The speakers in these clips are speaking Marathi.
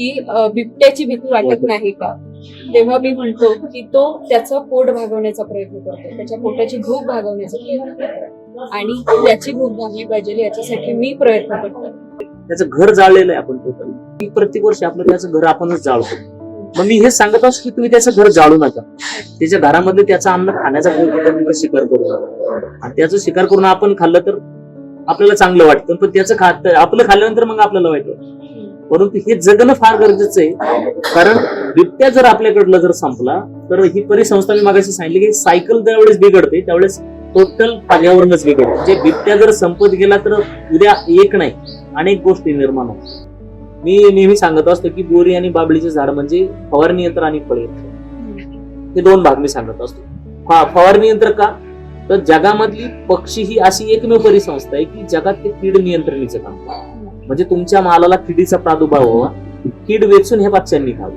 की बिबट्याची भीती वाटत नाही का, तेव्हा मी म्हणतो की तो त्याचं पोट भागवण्याचा प्रयत्न करतो, त्याच्या पोटाची भूक भागवण्याचा प्रयत्न करतो आणि त्याची भूक भागली पाहिजे याच्यासाठी मी प्रयत्न करतो. त्याचं घर जाळलेलं आहे आपण टोटल. प्रत्येक वर्षी आपलं त्याचं घर आपणच जाळतो. मग मी हे सांगत असतो की तुम्ही त्याचं घर जाळू नका. त्याच्या घरामध्ये त्याचं अन्न खाण्याचा शिकार करू नका. आणि त्याचं शिकार करून आपण खाल्लं तर आपल्याला चांगलं वाटतं, पण त्याचं आपलं खाल्ल्यानंतर मग आपल्याला वाईट वाटतं. परंतु हे जगणं फार गरजेचं आहे. कारण बिबट्या जर आपल्याकडलं जर संपला तर ही परिसंस्था मी मागाशी सांगितली की सायकल ज्यावेळेस बिघडते त्यावेळेस टोटल पर्यावरणच बिघडते. म्हणजे बिबट्या जर संपत गेला तर उद्या एक नाही अनेक गोष्टी निर्माण होतात. मी नेहमी सांगत असतो की बोरी आणि बाबळीचे झाड म्हणजे फवारणी यंत्र आणि फळ यंत्र, हे दोन भाग मी सांगत असतो. फवारणी यंत्र का, तर जगामधली पक्षी ही अशी एकमेव परिसंस्था आहे की जगात ते कीड नियंत्रणीचं काम करते. म्हणजे तुमच्या मालाला किडीचा प्रादुर्भाव व्हावा, कीड वेचून हे पक्ष्यांनी खावं.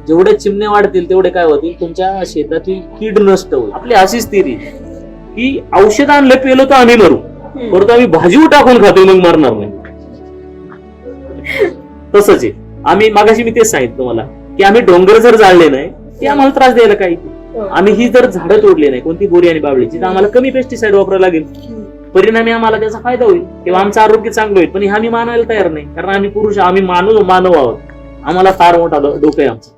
जेवढे चिमण्या वाढतील तेवढे काय होतील, तुमच्या शेतातील कीड नष्ट होईल. आपली अशीच थिअरी की औषध आणलं पेलो तर आम्ही मरू, परंतु आम्ही भाजी टाकून खातो मग मरणार नाही. तसंच आहे. आम्ही मागाशी मी तेच सांगितलं तुम्हाला की आम्ही डोंगर जर जाळले नाही ते आम्हाला त्रास द्यायला काही. आम्ही ही जर झाडं तोडली नाही कोणती बोरी आणि बाबळीची तर आम्हाला कमी पेस्टिसाइड वापरावं लागेल. परिणामी आम्हाला त्याचा फायदा होईल किंवा आमचं आरोग्य चांगलं होईल. पण हे आम्ही मानायला तयार नाही, कारण आम्ही पुरुष, आम्ही मानव आहोत. आम्हाला फार मोठा डोकं आहे आमचं.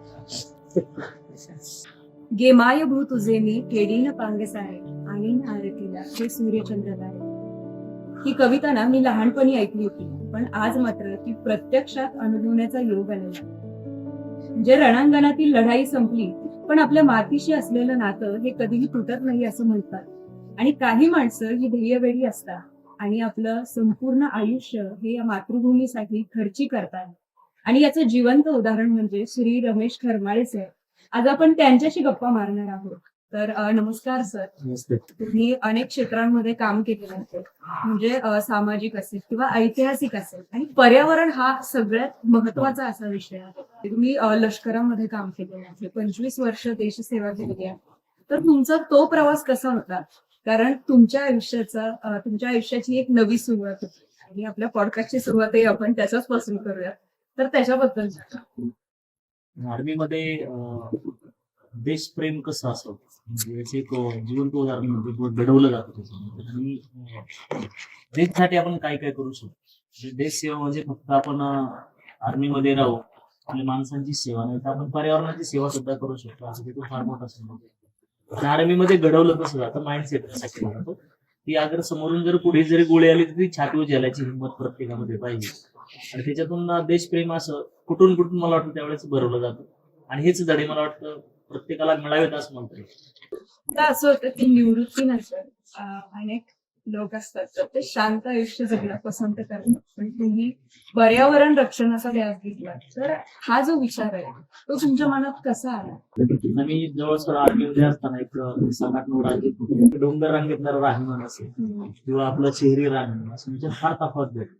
गे माय भू तुझे मी केडीन पांगसारे आणि आरतीला हे सूर्यचंद्र आहे. ही कविता ना मी लहानपणी ऐकली होती, पण आज मात्र ती प्रत्यक्षात अनुभवण्याचा योग आलेला. म्हणजे रणांगणातील लढाई संपली, पण आपल्या मातीशी असलेलं नातं हे कधीही तुटत नाही असं म्हणतात. आणि काही माणसं ही ध्येयवेळी असतात आणि आपलं संपूर्ण आयुष्य हे या मातृभूमीसाठी खर्ची करतात. आणि याचं जिवंत उदाहरण म्हणजे श्री रमेश खरमाळे सर. आज आपण त्यांच्याशी गप्पा मारणार आहोत. तर नमस्कार सर. तुम्ही अनेक क्षेत्रांमध्ये काम केलेलं आहे, म्हणजे सामाजिक असेल किंवा ऐतिहासिक असेल, आणि पर्यावरण हा सगळ्यात महत्वाचा असा विषय आहे. तुम्ही लष्करामध्ये काम केलेलं आहे, 25 वर्ष देशसेवा केलेली आहे. तर तुमचा तो प्रवास कसा होता, कारण तुमच्या आयुष्याची एक नवी सुरुवात होती आणि आपल्या पॉडकास्टची सुरुवातही आपण त्याच्याच पासून करूया. तर त्याच्याबद्दल आर्मीमध्ये देशप्रेम कसं असावं म्हणजे एक जिवंत उदाहरण म्हणजे घडवलं जातं. आणि देशासाठी आपण काय काय करू शकतो. देश सेवा म्हणजे फक्त आपण आर्मीमध्ये राहू आपल्या माणसांची सेवा नाही तर आपण पर्यावरणाची सेवा सुद्धा करू शकतो. असं ते फार मोठा संबंध. आर्मीमध्ये घडवलं कसं जातं, माइंडसेट कसा जातो की अगर समोरून जर पुढे जरी गोळी आली तर ती छातीवर झेलायची हिंमत प्रत्येकामध्ये पाहिजे. आणि त्याच्यातून देशप्रेम असं कुठून मला वाटतं त्यावेळेस भरवलं जातं. आणि हेच धडे मला वाटतं प्रत्येकाला मिळावेत असं म्हणतो. असं होतं की निवृत्तीनंतर अनेक लोक असतात तर ते शांत आयुष्य जगणं पसंत करतात, पण तुम्ही पर्यावरण रक्षणाचा ध्यास घेतला. तर हा जो विचार आहे तो तुमच्या मनात कसा आला? आम्ही जवळजवळ आर्मीमध्ये असताना एक 7-8 राज्य डोंगर रांगेतलं राहणीमान असेल किंवा आपलं शहरी राहणीमान असं म्हणजे फार तफावत भेटतो.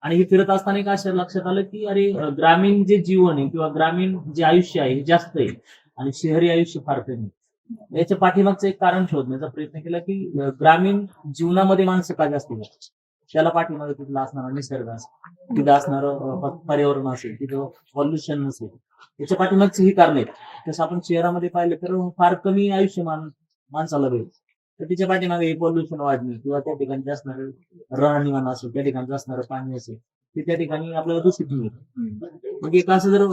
आणि हे फिरत असताना एक असं लक्षात आलं की अरे ग्रामीण जे जीवन आहे किंवा ग्रामीण जे आयुष्य आहे हे जास्त आहे आणि शहरी आयुष्य फार कमी. याच्या पाठीमागचं एक कारण शोधण्याचा प्रयत्न केला की ग्रामीण जीवनामध्ये माणसं का जास्त आहेत. त्याला पाठीमागे तिथला असणारा निसर्ग असेल, तिथं असणारं पर्यावरण असेल, तिथं पॉल्युशन नसेल, याच्या पाठीमागची ही कारण आहेत. तसं आपण शहरामध्ये पाहिलं तर फार कमी आयुष्य माणसाला भेटतं. तर तिच्या पाठीमागे पॉल्युशन वाढणे किंवा त्या ठिकाणी असणारं राहणीमान असेल, त्या ठिकाणी असणारं पाणी असेल ते त्या ठिकाणी आपल्याला दूषित मिळतं. मग एक असं जर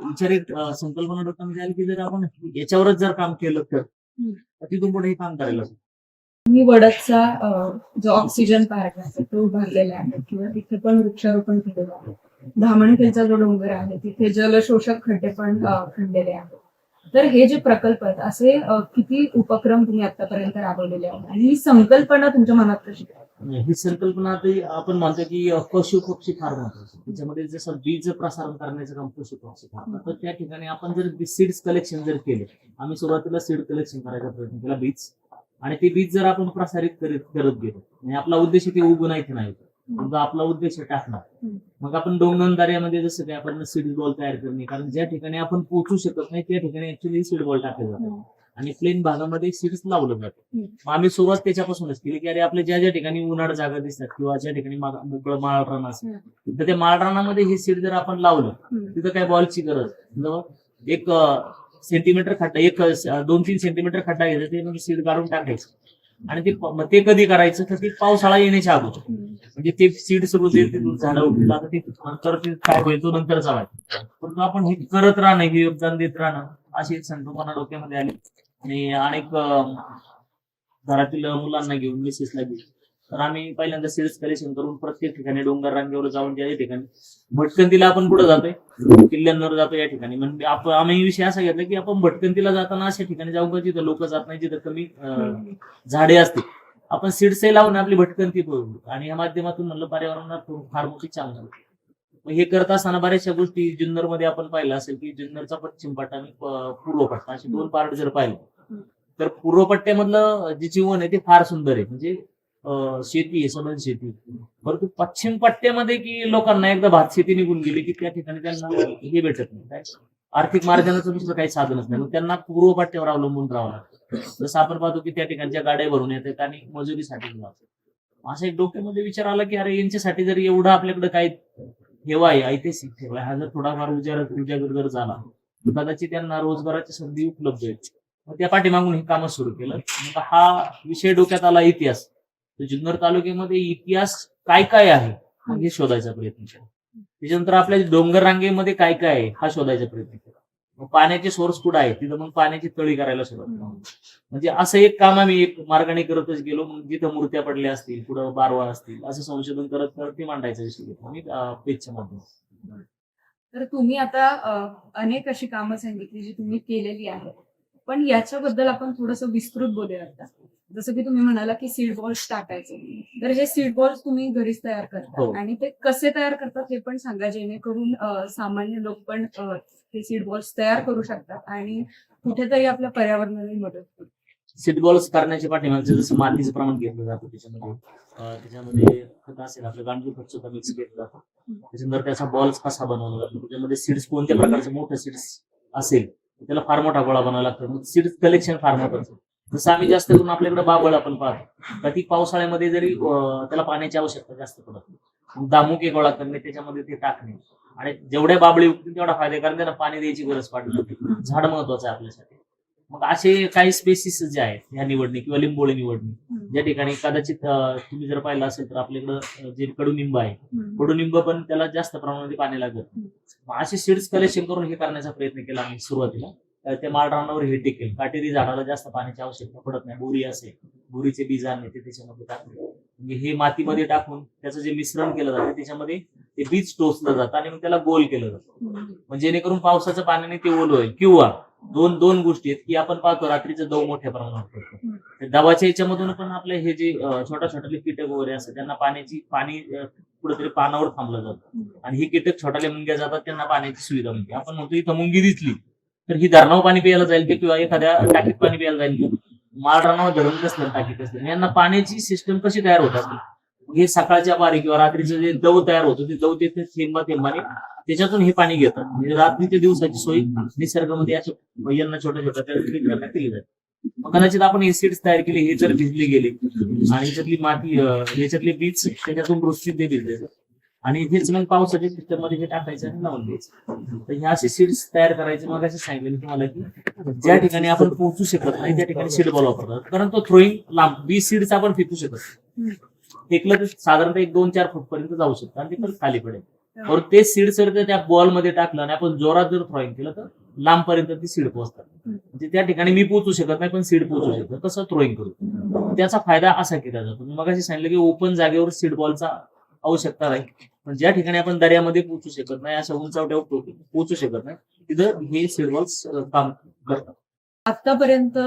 विचार एक संकल्पना डोक्यामध्ये आली की जर आपण याच्यावरच जर काम केलं तर तिथून पुढे हे काम करायला. मी वडदचा जो ऑक्सिजन पार्क आहे तो उभारलेला आहे किंवा तिथे पण वृक्षारोपण केलेलं आहे. धामणखेलचा जो डोंगर आहे तिथे जलशोषक खड्डे पण खणलेले आहेत. तर हे जे प्रकल्प आहेत असे किती उपक्रम तुम्ही आतापर्यंत राबवलेले आहेत आणि ही संकल्पना तुमच्या मनात कशी? ही संकल्पना आपण म्हणतो की पशु पक्षी फार महत्वाचं. त्याच्यामध्ये जसं बीज प्रसारण करण्याचं काम पशु पक्षी फार. तर त्या ठिकाणी आपण जर सीड्स कलेक्शन जर केले, आम्ही सुरुवातीला सीड कलेक्शन करायचा प्रयत्न केला बीज, आणि ते बीज जर आपण प्रसारित करत गेलो आणि आपला उद्देश ते उगवून नाही आपला उद्देश टाकणार. मग आपण डोंगरदऱ्यामध्ये जसं की आपण सीड बॉल तयार करणे, कारण ज्या ठिकाणी आपण पोहोचू शकत नाही त्या ठिकाणी ऍक्च्युअली सीड बॉल टाकले जातात. आणि प्लेन भागामध्ये सीड्स लावलं जातं. हम्म. मग आम्ही सुरुवात त्याच्यापासूनच केली की अरे आपल्या ज्या ज्या ठिकाणी उन्हाळ जागा दिसतात किंवा ज्या ठिकाणी मोकळं माळरान असेल तर त्या माळरानामध्ये हे सीड जर आपण लावलं तिथं काय बॉलची गरज जवळ एक सेंटीमीटर खड्डा 2-3 सेंटीमीटर खड्डा घ्यायचा ते म्हणजे सीड काढून टाकायचं आणि ते कधी करायचं तर ते पावसाळा येण्याच्या अगोदर म्हणजे ते सीड सुरू झाडं उठतील आता ते नंतर ते काय होईल तो नंतरचा वाट परंतु आपण हे करत राहणं हे योगदान देत राहणं अशी एक संकल्पना डोक्यामध्ये आली आणि अनेक घरातील मुलांना घेऊन मिसेसला घेऊन तर आम्ही पहिल्यांदा सीड्स कलेक्शन करून प्रत्येक ठिकाणी डोंगर रांगेवर जाऊन ज्या ठिकाणी भटकंतीला आपण पुढे जातोय किल्ल्यांवर जातो या ठिकाणी म्हणजे आम्ही विषय असा घेतला की आपण भटकंतीला जाताना अशा ठिकाणी जाऊ का जिथं लोक जात नाही जिथं कमी झाडे असतील आपण सीड्सही लावून आपली भटकंती करू आणि या माध्यमातून म्हणलं पर्यावरणात फार मोठी चांगली मग हे करत असताना बऱ्याचशा गोष्टी जुन्नरमध्ये आपण पाहिलं असेल की जुन्नरचा पश्चिम पट्टा आणि पूर्व पट्टा असे 2 पार्ट जर पाहिले तर पूर्व पट्ट्यामधलं जे जीवन आहे ते फार सुंदर आहे म्हणजे शेती आहे सधन शेती परंतु पश्चिम पट्ट्यामध्ये की लोकांना एकदा भात शेती निघून गेली की त्या ठिकाणी त्यांना हे भेटत नाही काय आर्थिक मार्जनाचं दुसरं काही साधनच नाही मग त्यांना पूर्व पट्ट्यावर अवलंबून राहावं लागतं जसं आपण पाहतो की त्या ठिकाणच्या गाड्या भरून येतात आणि मजुरीसाठी जातात असं एक डोक्यामध्ये विचार आला की अरे यांच्यासाठी जर एवढं आपल्याकडे काही ठेवा आहे ऐतिहासिक ठेवा हा जर थोडाफार उजागर जर झाला तर कदाचित त्यांना रोजगाराची संधी उपलब्ध आहे मग त्या पाठीमागून हे कामं सुरू केलं मग हा विषय डोक्यात आला इतिहास तर जुन्नर तालुक्यामध्ये इतिहास काय काय आहे मग हे शोधायचा प्रयत्न केला त्याच्यानंतर आपल्या डोंगर रांगेमध्ये काय काय आहे हा शोधायचा प्रयत्न केला मग पाण्याचे सोर्स कुठं आहे तिथं मग पाण्याची तळी करायला सुरुवात केली म्हणजे असं एक काम आम्ही एक मार्गाने करतच गेलो मग जिथं मूर्त्या पडल्या असतील पुढं बारवा असतील असं संशोधन करत करत ते मांडायचा विषय घेतला आणि पेजच्या माध्यमातून तर तुम्ही आता अनेक अशी कामं सांगितली जी तुम्ही केलेली आहेत पण याच्याबद्दल आपण थोडंसं विस्तृत बोलूया आता जसं की तुम्ही म्हणाला की सीड बॉल्स टाकायचे तर हे सीड बॉल्स तुम्ही घरीच तयार करता हो. आणि ते कसे तयार करतात हे पण सांगा जेणेकरून सामान्य लोक पण ते सीड बॉल्स तयार करू शकतात आणि कुठेतरी आपल्या पर्यावरणाला मदत होईल सीड बॉल्स करण्याच्या पाठीमागचं जसं मातीचं प्रमाण घेतलं जातं त्याच्यामध्ये खत असेल आपलं गांडूळ खत सुद्धा मिक्स केलं जातं त्याच्यानंतर त्याचा बॉल्स कसा बनवला जातो त्याच्यामध्ये सीड्स कोणत्या प्रकारचे मोठं सीड्स असेल त्याला फार मोठा गोळा बनवावा लागतो सीड्स कलेक्शन फार महत्वाचं जसं आम्ही जास्त करून आपल्याकडे बाबळ आपण पाहतो तर ती पावसाळ्यामध्ये जरी त्याला पाण्याची आवश्यकता जास्त पडत नाही दामुके गोळा करणे त्याच्यामध्ये ते टाकणे आणि जेवढ्या बाबळी उठतील तेवढा फायदा कारण त्यांना पाणी द्यायची गरज पडत झाड महत्वाचं आहे आपल्यासाठी मग असे काही स्पेसिस जे आहेत ह्या निवडणी किंवा लिंबोळी निवडणी ज्या ठिकाणी कदाचित तुम्ही जर पाहिलं असेल तर आपल्याकडं जे कडुनिंब आहे कडुनिंब पण त्याला जास्त प्रमाणामध्ये पाणी लागत असे सीड्स कलेक्शन करून हे करण्याचा प्रयत्न केला आम्ही सुरुवातीला त्या माळरानावर हे टिकेल काटेरी झाडाला जास्त पाण्याची आवश्यकता पडत नाही बोरी असेल बोरीचे बीज आणले ते त्याच्यामध्ये टाकले म्हणजे हे मातीमध्ये टाकून त्याचं जे मिश्रण केलं जातं त्याच्यामध्ये ते बीज टोचलं जातं आणि मग त्याला गोल केलं जातं म्हणजे जेणेकरून पावसाच्या पाण्याने ते ओल होईल किंवा दोन गोष्टी आहेत की आपण पाहतो रात्रीचं दव मोठ्या प्रमाणात पडतो दवाच्या याच्यामधून पण आपले हे जे छोट्या छोट्याले कीटक वगैरे असतात त्यांना पाणी कुठेतरी पानावर थांबलं जातं आणि हे कीटक छोट्याले मुंग्या जातात त्यांना पाण्याची सुविधा म्हणजे आपण म्हणतो इथं मुंगी दिसली तर ही धरणावर पाणी प्यायला जाईल किंवा एखाद्या टाकीत पाणी प्यायला जाईल माळरानावर धरण कसलं टाकीत असलं यांना पाण्याची सिस्टम कशी तयार होत असते हे सकाळच्या बारी किंवा रात्रीचं जे दव तयार होतं ते दव तिथे थेंबाने त्याच्यातून हे पाणी घेतात म्हणजे रात्रीच्या दिवसाची सोय निसर्गामध्ये अशा यांना छोट्या छोट्या केली जाते मग कदाचित आपण हे सीड्स तयार केले हे जर भिजले गेले आणि याच्यातली माती याच्यातले बीज त्याच्यातून रोस्टित भिजले आणि हेच मग पावसाच्या सिस्टम मध्ये हे टाकायचं आणि लावून द्यायचं तर हे असे सीड्स तयार करायचे मग असं सांगितलं तुम्हाला की ज्या ठिकाणी आपण पोहोचू शकत नाही त्या ठिकाणी सीड बॉल वापरतात कारण तो थ्रोईंग लांब 20 सीड्स आपण फेकू शकत फेकलं तर साधारणतः 1-2-4 फूट पर्यंत जाऊ शकतं आणि ते पण खाली पडेल और ते सीड जर त्या बॉल मध्ये टाकलं आणि आपण जोरात जर थ्रोईंग केलं तर लांब पर्यंत ती सीड पोहोचतात म्हणजे त्या ठिकाणी मी पोहोचू शकत नाही पण सीड पोहोचू शकतो तसं थ्रोईंग करू त्याचा फायदा असा केला जातो मी मगाशी सांगितलं की ओपन जागेवर सीड बॉलचा आवश्यकता नाही पण ज्या ठिकाणी आपण दर्यामध्ये पोहोचू शकत नाही अशा उंचावट्यावर पोहोचू शकत नाही तिथं हे सीड बॉल्स काम करतात आतापर्यंत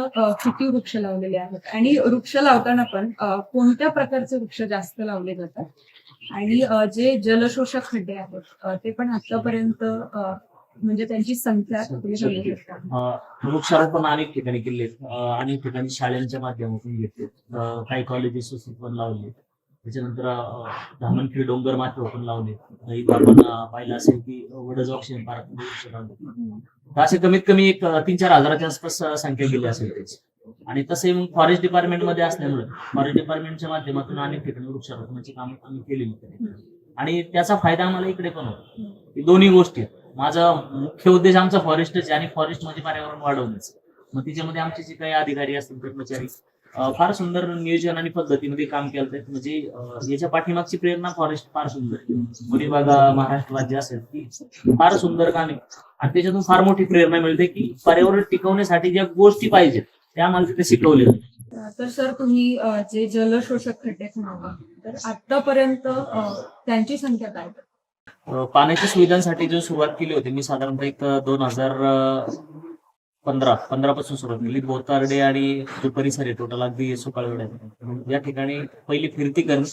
किती वृक्ष लावलेले आहेत आणि वृक्ष लावताना पण कोणत्या प्रकारचे वृक्ष जास्त लावले जातात आणि जे जलशोषक खड्डे आहेत ते पण आतापर्यंत म्हणजे त्यांची संख्या तुम्ही सांगू शकता वृक्षारोपण अनेक ठिकाणी केले अनेक ठिकाणी शाळांच्या माध्यमातून घेतले काही कॉलेजेस पण लावले त्याच्यानंतर धामणखिळ डोंगर माथे ओपन लावले. इथं आपण पाहिलं असेल की वडज ऑक्सिजन पार्क असे कमीत कमी एक 3-4 हजाराच्या आसपास संख्या गेली असेल त्याची. आणि तसे मग फॉरेस्ट डिपार्टमेंटमध्ये असल्यामुळे फॉरेस्ट डिपार्टमेंटच्या माध्यमातून अनेक ठिकाणी वृक्षारोपणाची कामं आम्ही केलेली. आणि त्याचा फायदा आम्हाला इकडे पण होतो. ही दोन्ही गोष्टी आहेत. माझा मुख्य उद्देश आमचा फॉरेस्टच आहे आणि फॉरेस्ट म्हणजे पर्यावरण वाढवण्याचं. मग त्याच्यामध्ये आमचे जे काही अधिकारी असतील कर्मचारी फार सुंदर नियोजन आणि पद्धतीमध्ये काम केलं. म्हणजे याच्या पाठीमागची प्रेरणा फॉरेस्ट फार सुंदर आहे. वनविभाग महाराष्ट्र राज्य असेल ती फार सुंदर काम आहे आणि त्याच्यातून फार मोठी प्रेरणा मिळते की पर्यावरण टिकवण्यासाठी ज्या गोष्टी पाहिजेत त्या आम्हाला तिथे शिकवल्या. तर सर तुम्ही जे जलशोषक खड्डे खणवले तर आतापर्यंत त्यांची संख्या काय? पाण्याच्या सुविधांसाठी जो सुरुवात केली होती मी साधारणतः एक 2015 पासून सुरुवात केली. बोतार्डे आणि जो परिसर आहे टोटल अगदी सुकाळवेढा या ठिकाणी पहिली फिरती करणं,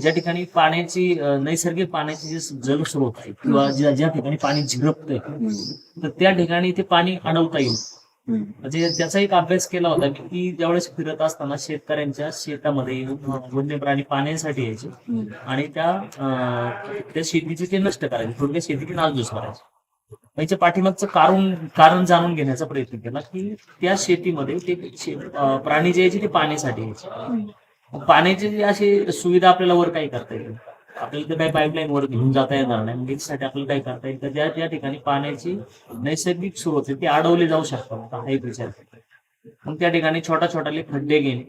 ज्या ठिकाणी पाण्याची नैसर्गिक पाण्याचे जे जलस्रोत आहे किंवा ज्या ठिकाणी पाणी झिरपतंय तर त्या ठिकाणी ते पाणी अडवता येईल. म्हणजे त्याचा एक अभ्यास केला होता की ज्यावेळेस फिरत असताना शेतकऱ्यांच्या शेतामध्ये वन्य प्राणी पाण्यासाठी यायचे आणि त्या शेतीचे ते नष्ट करायचे, थोडक्यात शेतीची नासधूस करायची. याच्या पाठीमागचं कारण जाणून घेण्याचा प्रयत्न केला की त्या शेतीमध्ये ते प्राणी जे यायचे ते पाण्यासाठी यायचे. पाण्याची अशी सुविधा आपल्याला वर काही करता येईल, आपल्याला तर काही पाईपलाईन वर घेऊन जाता येणार नाही. मग याच्यासाठी आपल्याला काय करता येईल तर ज्या ठिकाणी पाण्याची नैसर्गिक स्रोत आहे ते अडवले जाऊ शकतात हा एक विचार. मग त्या ठिकाणी छोटे खड्डे घेणे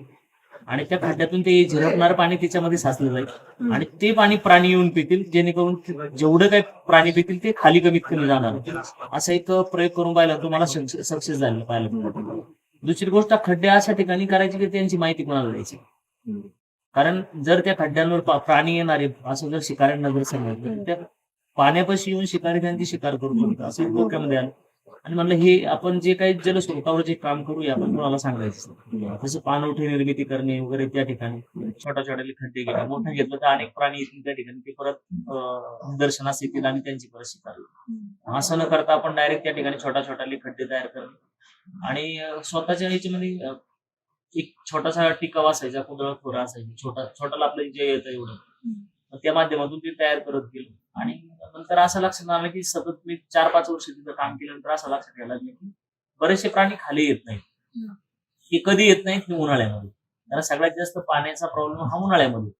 आणि त्या खड्ड्यातून ते झिरपणारं पाणी त्याच्यामध्ये साचलं जाईल आणि ते पाणी प्राणी येऊन पितील, जेणेकरून जेवढं काही प्राणी पितील ते खाली कमीत कमी जाणार. असा एक प्रयोग करून पाहिला, तुम्हाला सक्सेस झालेला पाहिलं. दुसरी गोष्ट, खड्डे अशा ठिकाणी करायची की त्यांची माहिती कोणाला द्यायची. कारण जर त्या खड्ड्यांवर प्राणी येणारे असं जर शिकाऱ्यांना जर सांगितलं त्या पाण्यापाशी येऊन शिकारी त्यांची शिकार करू शकतो असं डोक्यामध्ये आलं. आणि म्हणलं हे आपण जे काही जलस्रोतावर जे काम करूया आपण कोणाला सांगायचं. जसं पाणवठे निर्मिती करणे वगैरे, त्या ठिकाणी छोटे खड्डे घेणे, मोठं घेतलं तर अनेक प्राणी येतील त्या ठिकाणी, ते परत निदर्शनास येतील आणि त्यांची परत शिकार. असं न करता आपण डायरेक्ट त्या ठिकाणी छोटे खड्डे तयार करणे आणि स्वतःच्या ह्याच्यामध्ये एक छोटासा टिकाव असायचा, कुदळ खोरा असायचा, छोटाला आपलं जे येतं एवढं, त्या माध्यमातून ते तयार करत गेलो. आणि नंतर असं लक्षात आलं की सतत मी 4-5 वर्ष तिथं काम केल्यानंतर असं लक्षात यायला लागलं की बरेचसे प्राणी खाली येत नाहीत. हे कधी येत नाहीत, उन्हाळ्यामध्ये. त्याला सगळ्यात जास्त पाण्याचा प्रॉब्लेम हा उन्हाळ्यामध्ये.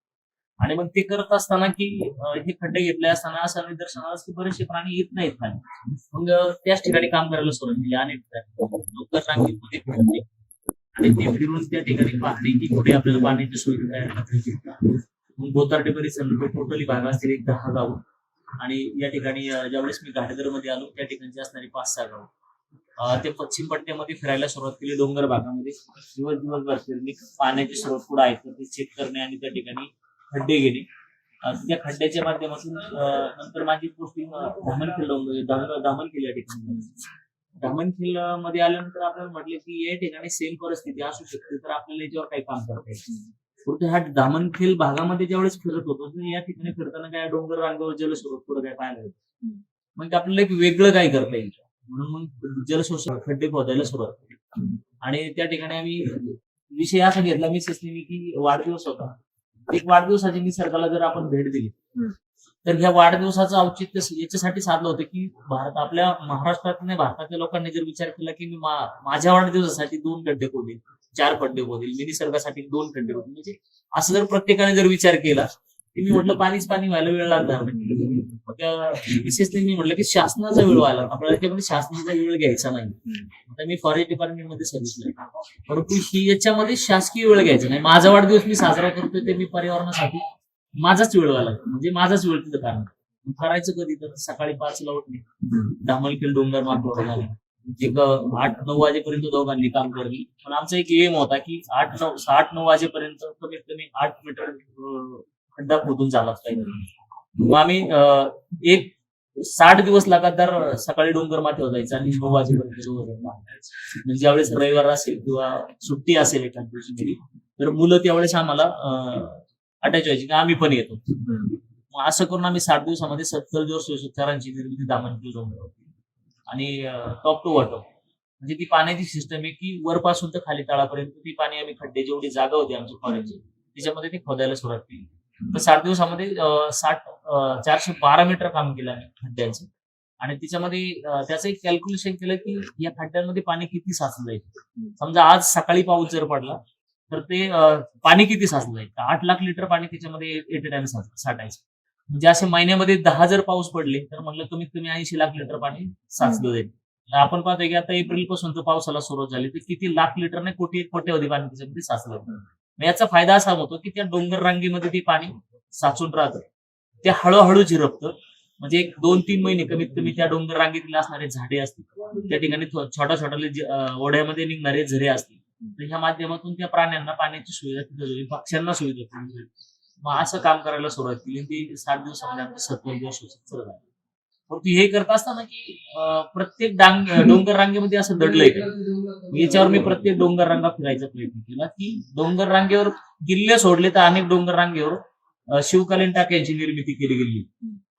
आणि मग ते करत असताना की हे खड्डे घेतले असताना असं निदर्शनाला की बरेचसे प्राणी येत नाहीत खाली. मग त्याच ठिकाणी काम करायला सुरुवात केली. अनेक लोक रांगेमध्ये फिरले आणि ते फिरून त्या ठिकाणी पाहणे की कुठे आपल्याला पाण्याची सुविधा तयार करायची. मग बोतार्डे परिसर टोटली भाग असतील 10 गाव. आणि या ठिकाणी ज्यावेळेस मी घाटघरमध्ये आलो त्या ठिकाणची असणारी 5-6 गाव, ते पश्चिम पट्ट्यामध्ये फिरायला सुरुवात केली. डोंगर भागामध्ये दिवसभर फिरणे, पाण्याचे स्रोत कुठं आहेत ते चेक करणे आणि त्या ठिकाणी खड्डे घेणे. त्या खड्ड्याच्या माध्यमातून नंतर माझी पोस्टिंग धामणखिल या ठिकाणी. धामणखिल मध्ये आल्यानंतर आपल्याला म्हटलं की या ठिकाणी सेम परिस्थिती असू शकते, तर आपल्याला याच्यावर काही काम करता येईल. हा धामणखिल भागामध्ये ज्यावेळेस फिरत होतो या ठिकाणी फिरताना काय डोंगर रांगावर जलस्रोत पुढे काय पाहायला होतं. मग आपल्याला एक वेगळं काय करता येईल म्हणून मग जलशोषक खड्डे खोदायला सुरुवात केली. आणि त्या ठिकाणी आम्ही विषय असा घेतला मिसेसनी की वाढदिवस होता. एक वाढदिवसाची निसर्गाला जर आपण भेट दिली तर ह्या वाढदिवसाचं औचित्य याच्यासाठी साधलं होतं की आपल्या महाराष्ट्रातल्या भारतातल्या लोकांनी जर विचार केला की मी माझ्या वाढदिवसासाठी 2 खड्डे खोदेल, 4 खड्डे खोदेल, मी निसर्गासाठी 2 खड्डे खोदेल, म्हणजे असं जर प्रत्येकाने जर विचार केला की मी म्हटलं पाणीच पाणी व्हायला वेळ लागणार नाही. विशेषतः मी म्हटलं की शासनाचा वेळ व्हायला, आपल्याला त्यामध्ये शासनाचा वेळ घ्यायचा नाही. आता मी फॉरेस्ट डिपार्टमेंट मध्ये सर्व्हिसला आहे, परंतु ही याच्यामध्ये शासकीय वेळ घ्यायचा नाही. माझा वाढदिवस मी साजरा करतोय ते मी पर्यावरणासाठी माझाच वेळ व्हायला, म्हणजे माझाच वेळ तिथं कारण करायचं कधी तर सकाळी 5ला उठणे, धामणखिल डोंगर माथ्यावर एक 8-9 वाजेपर्यंत दोघांनी काम करणे. पण आमचा एक एम होता की 8-9 वाजेपर्यंत कमीत कमी 8 मीटर खड्डा खोदून झालाच पाहिजे. मग आम्ही एक 60 दिवस लगातार सकाळी डोंगर माथ्यावर जायचं आणि 9 वाजेपर्यंत. म्हणजे ज्यावेळेस रविवार असेल किंवा सुट्टी असेल एखाद दिवशी तर मुलं त्यावेळेस आम्हाला अटॅच व्हायची की आम्ही पण येतो. मग असं करून आम्ही 60 दिवसामध्ये 70 जलशोषकांची निर्मिती धामणखिल डोंगर होती. आणि टॉप टू बॉटम म्हणजे ती पाण्याची सिस्टम आहे की वरपासून तर खाली तळापर्यंत ती पाणी आम्ही खड्डे जेवढी जागा होती आमची फॉरेस्टची त्याच्यामध्ये ती खोदायला सुरुवात केली. तर 60 दिवसामध्ये 412 मीटर काम केलं आम्ही खड्ड्यांचं. आणि त्याच्यामध्ये त्याचं एक कॅल्क्युलेशन केलं की या खड्ड्यांमध्ये पाणी किती साचलं जाईल. समजा आज सकाळी पाऊस जर पडला तर ते पाणी किती साचलं जाईल. 8 लाख लिटर पाणी त्याच्यामध्ये एट अ टाइम साठायचं. म्हणजे असे महिन्यामध्ये 10 जर पाऊस पडले तर म्हटलं कमीत कमी 80 लाख लिटर पाणी साचलं जाईल. आपण पाहतोय की आता एप्रिल पासून तर पावसाला सुरुवात झाली तर किती लाख लिटर नाही कोट्यवधी पाणी त्याच्यामध्ये साचलं. मग याचा फायदा असा होतो की त्या डोंगर रांगेमध्ये ते पाणी साचून राहतं. ते हळूहळू झिरपतं. म्हणजे 2-3 महिने कमीत कमी त्या डोंगर रांगेतील असणारे झाडे असतील, त्या ठिकाणी छोट्या छोट्या ओढ्यामध्ये निघणारे झरे असतील, तर ह्या माध्यमातून त्या प्राण्यांना पाण्याची सुविधा तिथं होईल, पक्ष्यांना सुविधा तिथं होईल. मग असं काम करायला सुरुवात केली. ती 60 दिवसामध्ये आमचं 70 दिवस सुरू झालं. परंतु हे करत असताना की प्रत्येक डोंगर रांगेमध्ये असं दडलंय का, याच्यावर मी प्रत्येक डोंगर रांगा फिरायचा प्रयत्न केला की डोंगर रांगेवर किल्ले सोडले तर अनेक डोंगर रांगेवर शिवकालीन टाक्यांची निर्मिती केली गेली.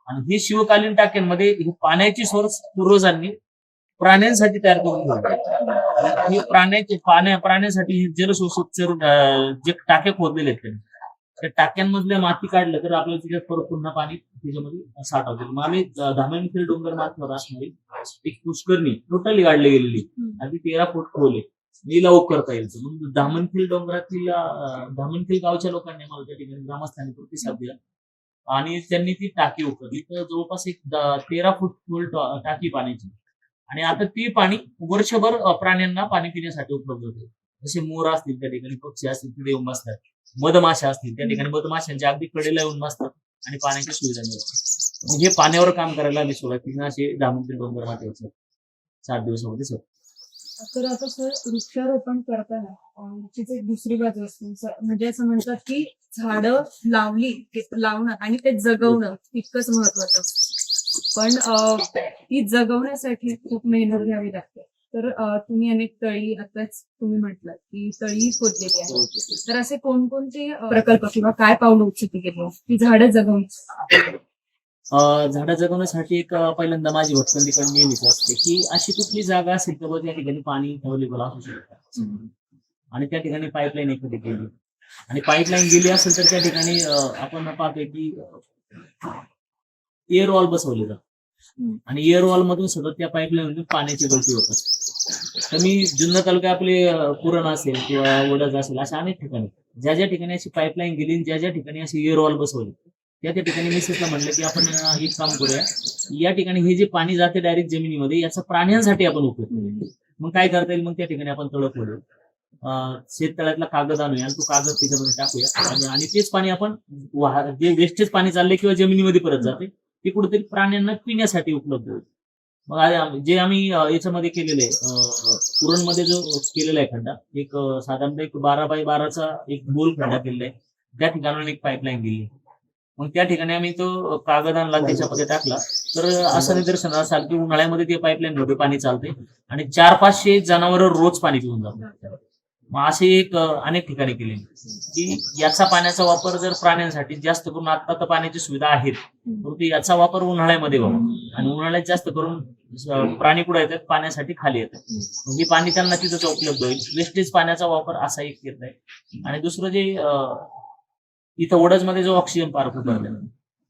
आणि ही शिवकालीन टाक्यांमध्ये ही पाण्याची सोर्स पूर्वजांनी प्राण्यांसाठी तयार करून ठेवली. ही प्राण्यांसाठी जलशोषक जे टाके खोदलेले आहेत त्यांनी, त्या टाक्यांमधल्या माती काढलं तर आपल्याला तिच्यात परत पुन्हा पाणी त्याच्यामध्ये साठवते. मग आम्ही धामणखिल डोंगर माथ्यावर असणारी एक पुष्करणी टोटली काढली गेलेली, अगदी 13 फूट खोल आहे, लिलाव करता येईल. मग धामणखिल डोंगरातील धामणखिल गावच्या लोकांनी मला त्या ठिकाणी ग्रामस्थांनी प्रतिसाद दिला आणि त्यांनी ती टाकी उकरली. तर जवळपास एक 13 फूट खोल टाकी पाण्याची. आणि आता ती पाणी वर्षभर प्राण्यांना पाणी पिण्यासाठी उपलब्ध होते. जसे मोर असतील त्या ठिकाणी, पक्षी असतील तिथे येऊन बसतात, मधमाशा असतील त्या ठिकाणी मधमाशांच्या अगदी कडेला येऊन बसतात आणि पाण्याची सुविधा मिळते. हे पाण्यावर काम करायला आम्ही सुरुवात केली. असे धामणखिल डोंगर माथ्यावर 60 दिवसामध्ये सर. तर आता सर वृक्षारोपण करताना तिची एक दुसरी बाजू असते, म्हणजे असं म्हणतात की झाडं लावणं आणि ते जगवणं तितकंच महत्वाचं. पण ती जगवण्यासाठी खूप मेहनत घ्यावी लागते. तर तुम्ही अनेक तळी, आताच तुम्ही म्हटलं की तळी खोदलेली आहे, तर असे कोणकोणते प्रकल्प किंवा काय पावलं उचलली गेली ती झाडं जगवण्याची? झाडं जगवण्यासाठी एक पहिल्यांदा माझी भटकंतीकडे नेहमीच असते की अशी कुठली जागा असेल तर त्या ठिकाणी पाणी अवेलेबल असू शकतं आणि त्या ठिकाणी पाईपलाईन एखादी गेली आणि पाईपलाईन गेली असेल तर त्या ठिकाणी आपण पाहतोय की एअर वॉल बसवले जातात आणि एअर वॉल मधून सतत त्या पाईपलाईन मधून पाण्याची गळती होतात. तर मी जुन्नर तालुका आपले पुरण असेल किंवा वडज असेल अशा अनेक ठिकाणी ज्या ठिकाणी अशी पाईपलाईन गेली, ज्या ठिकाणी अशी एअर वॉल बसवली, त्या ठिकाणी मिसेसला म्हटलं की आपण एक काम करूया, या ठिकाणी हे जे पाणी जाते डायरेक्ट जमिनीमध्ये याचा प्राण्यांसाठी आपण उपयोग करू. मग काय करता येईल, मग त्या ठिकाणी आपण तळ फोडू, शेततळ्यातला कागद आणूया आणि तो कागद त्याच्यामध्ये टाकूया आणि तेच पाणी आपण जे वेस्टेज पाणी चाललंय किंवा जमिनीमध्ये परत जाते ते कुठेतरी प्राण्यांना पिण्यासाठी उपलब्ध होईल. मग जे आम्ही याच्यामध्ये केलेलं आहे, पुरणमध्ये जो केलेला आहे खड्डा, एक साधारणतः एक 12x12चा एक गोल खड्डा केलेला आहे, त्या ठिकाणाहून एक पाईपलाईन गेली. मग त्या ठिकाणी आम्ही तो कागद आणला, त्याच्यामध्ये टाकला, तर असं निदर्शन असाल की उन्हाळ्यामध्ये ते पाईपलाईन मध्ये पाणी चालते आणि 400-500 जनावर रोज पाणी पिऊन जातात. मग असे एक अनेक ठिकाणी केले की याचा पाण्याचा वापर जर प्राण्यांसाठी जास्त करून, आता तर पाण्याची सुविधा आहेत परंतु याचा वापर उन्हाळ्यामध्ये व्हावा आणि उन्हाळ्यात जास्त करून प्राणी कुठे येतात, पाण्यासाठी खाली येतात. म्हणजे पाणी त्यांना तिथंच उपलब्ध होईल. वेस्टेज पाण्याचा वापर असा एक येत आहे. आणि दुसरं जे इथं ओडजमध्ये जो ऑक्सिजन पार्क उभारला,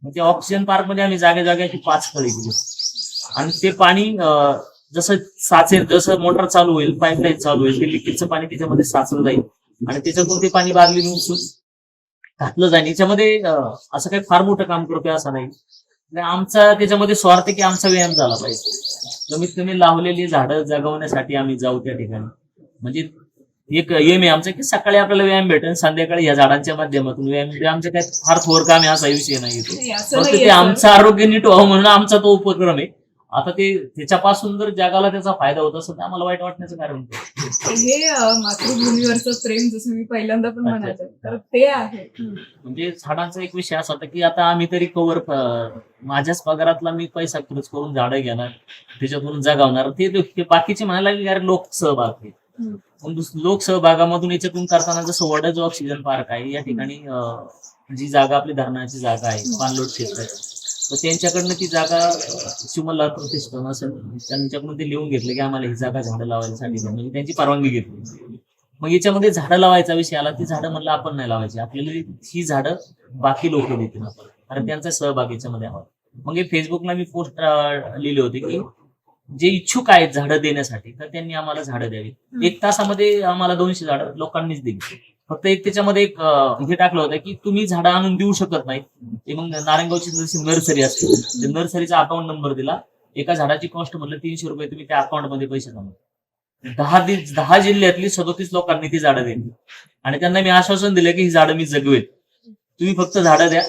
मग त्या ऑक्सिजन पार्क मध्ये आम्ही जागेजागेची 5 तळी केली आणि ते पाणी जसं साचेल, जसं मोटर चालू होईल, पाईपलाईन चालू होईल, ते लिक्विडचं पाणी त्याच्यामध्ये साचलं जाईल आणि त्याच्यातून ते पाणी बादली उचलून घातलं जाईल. याच्यामध्ये असं काही फार मोठं काम करतोय असं नाही. आमचा त्याच्यामध्ये स्वार्थ की आमचा व्यायाम झाला पाहिजे. कमीत कमी लावलेली झाडं जगवण्यासाठी आम्ही जाऊ त्या ठिकाणी. म्हणजे एक एम आहे आमचं की सकाळी आपल्याला व्यायाम भेटेल, संध्याकाळी या झाडांच्या माध्यमातून व्यायाम. म्हणजे आमचं काही फार थोर काम आहे असा विषय नाही. फक्त ते आमचं आरोग्य नीट व्हावं म्हणून आमचा तो उपक्रम आहे. आता ते त्याच्यापासून जर जगाला त्याचा फायदा होत असेल तर आम्हाला वाईट वाटण्याचं कारण हे मातृभूमीवरचं प्रेम, जसं मी पहिल्यांदा पण म्हणायचं, तर ते आहे. म्हणजे झाडांचा एक विषय असा होता की आता आम्ही तरी कवर माझ्याच पगारातला मी पैसा खर्च करून झाडं घेणार, त्याच्यातून जगावणार. ते बाकीचे म्हणायला लागले अरे लोक सहभाग आहे. लोक सहभागामधून याच्यातून करताना जसं वडाचं ऑक्सिजन पार्क आहे, या ठिकाणी जी जागा आपली धरणाची जागा आहे, पाणलोट क्षेत्र आहे, तर त्यांच्याकडनं ती जागा शिवमल्हार प्रतिष्ठान असेल त्यांच्याकडून ते लिहून घेतलं की आम्हाला ही जागा झाडं लावायसाठी, म्हणजे त्यांची परवानगी घेतली मग याच्यामध्ये झाडं लावायचा विषय आला, ती झाडं म्हणलं आपण नाही लावायची, आपल्याला ही झाडं बाकी लोक देतील आपण, कारण त्यांचा सहभाग याच्यामध्ये हवा. मग हे फेसबुकला मी पोस्ट लिहिले होते की जे इच्छुक आहेत झाडं देण्यासाठी तर त्यांनी आम्हाला झाडं द्यावी. 1 तासामध्ये आम्हाला 200 झाडं लोकांनीच दिली. फक्त एक त्याच्यामध्ये एक हे टाकलं होतं की तुम्ही झाडं आणून देऊ शकत नाही. ते मग नारायणगावची जशी नर्सरी असते, त्या नर्सरीचा अकाउंट नंबर दिला, एका झाडाची कॉस्ट म्हणलं 300 रुपये, तुम्ही त्या अकाउंटमध्ये पैसे जमा. 10 जिल्ह्यातली 37 लोकांनी ती झाडं दिली आणि त्यांना मी आश्वासन दिलं की ही झाडं मी जगवेल, तुम्ही फक्त झाडं द्या,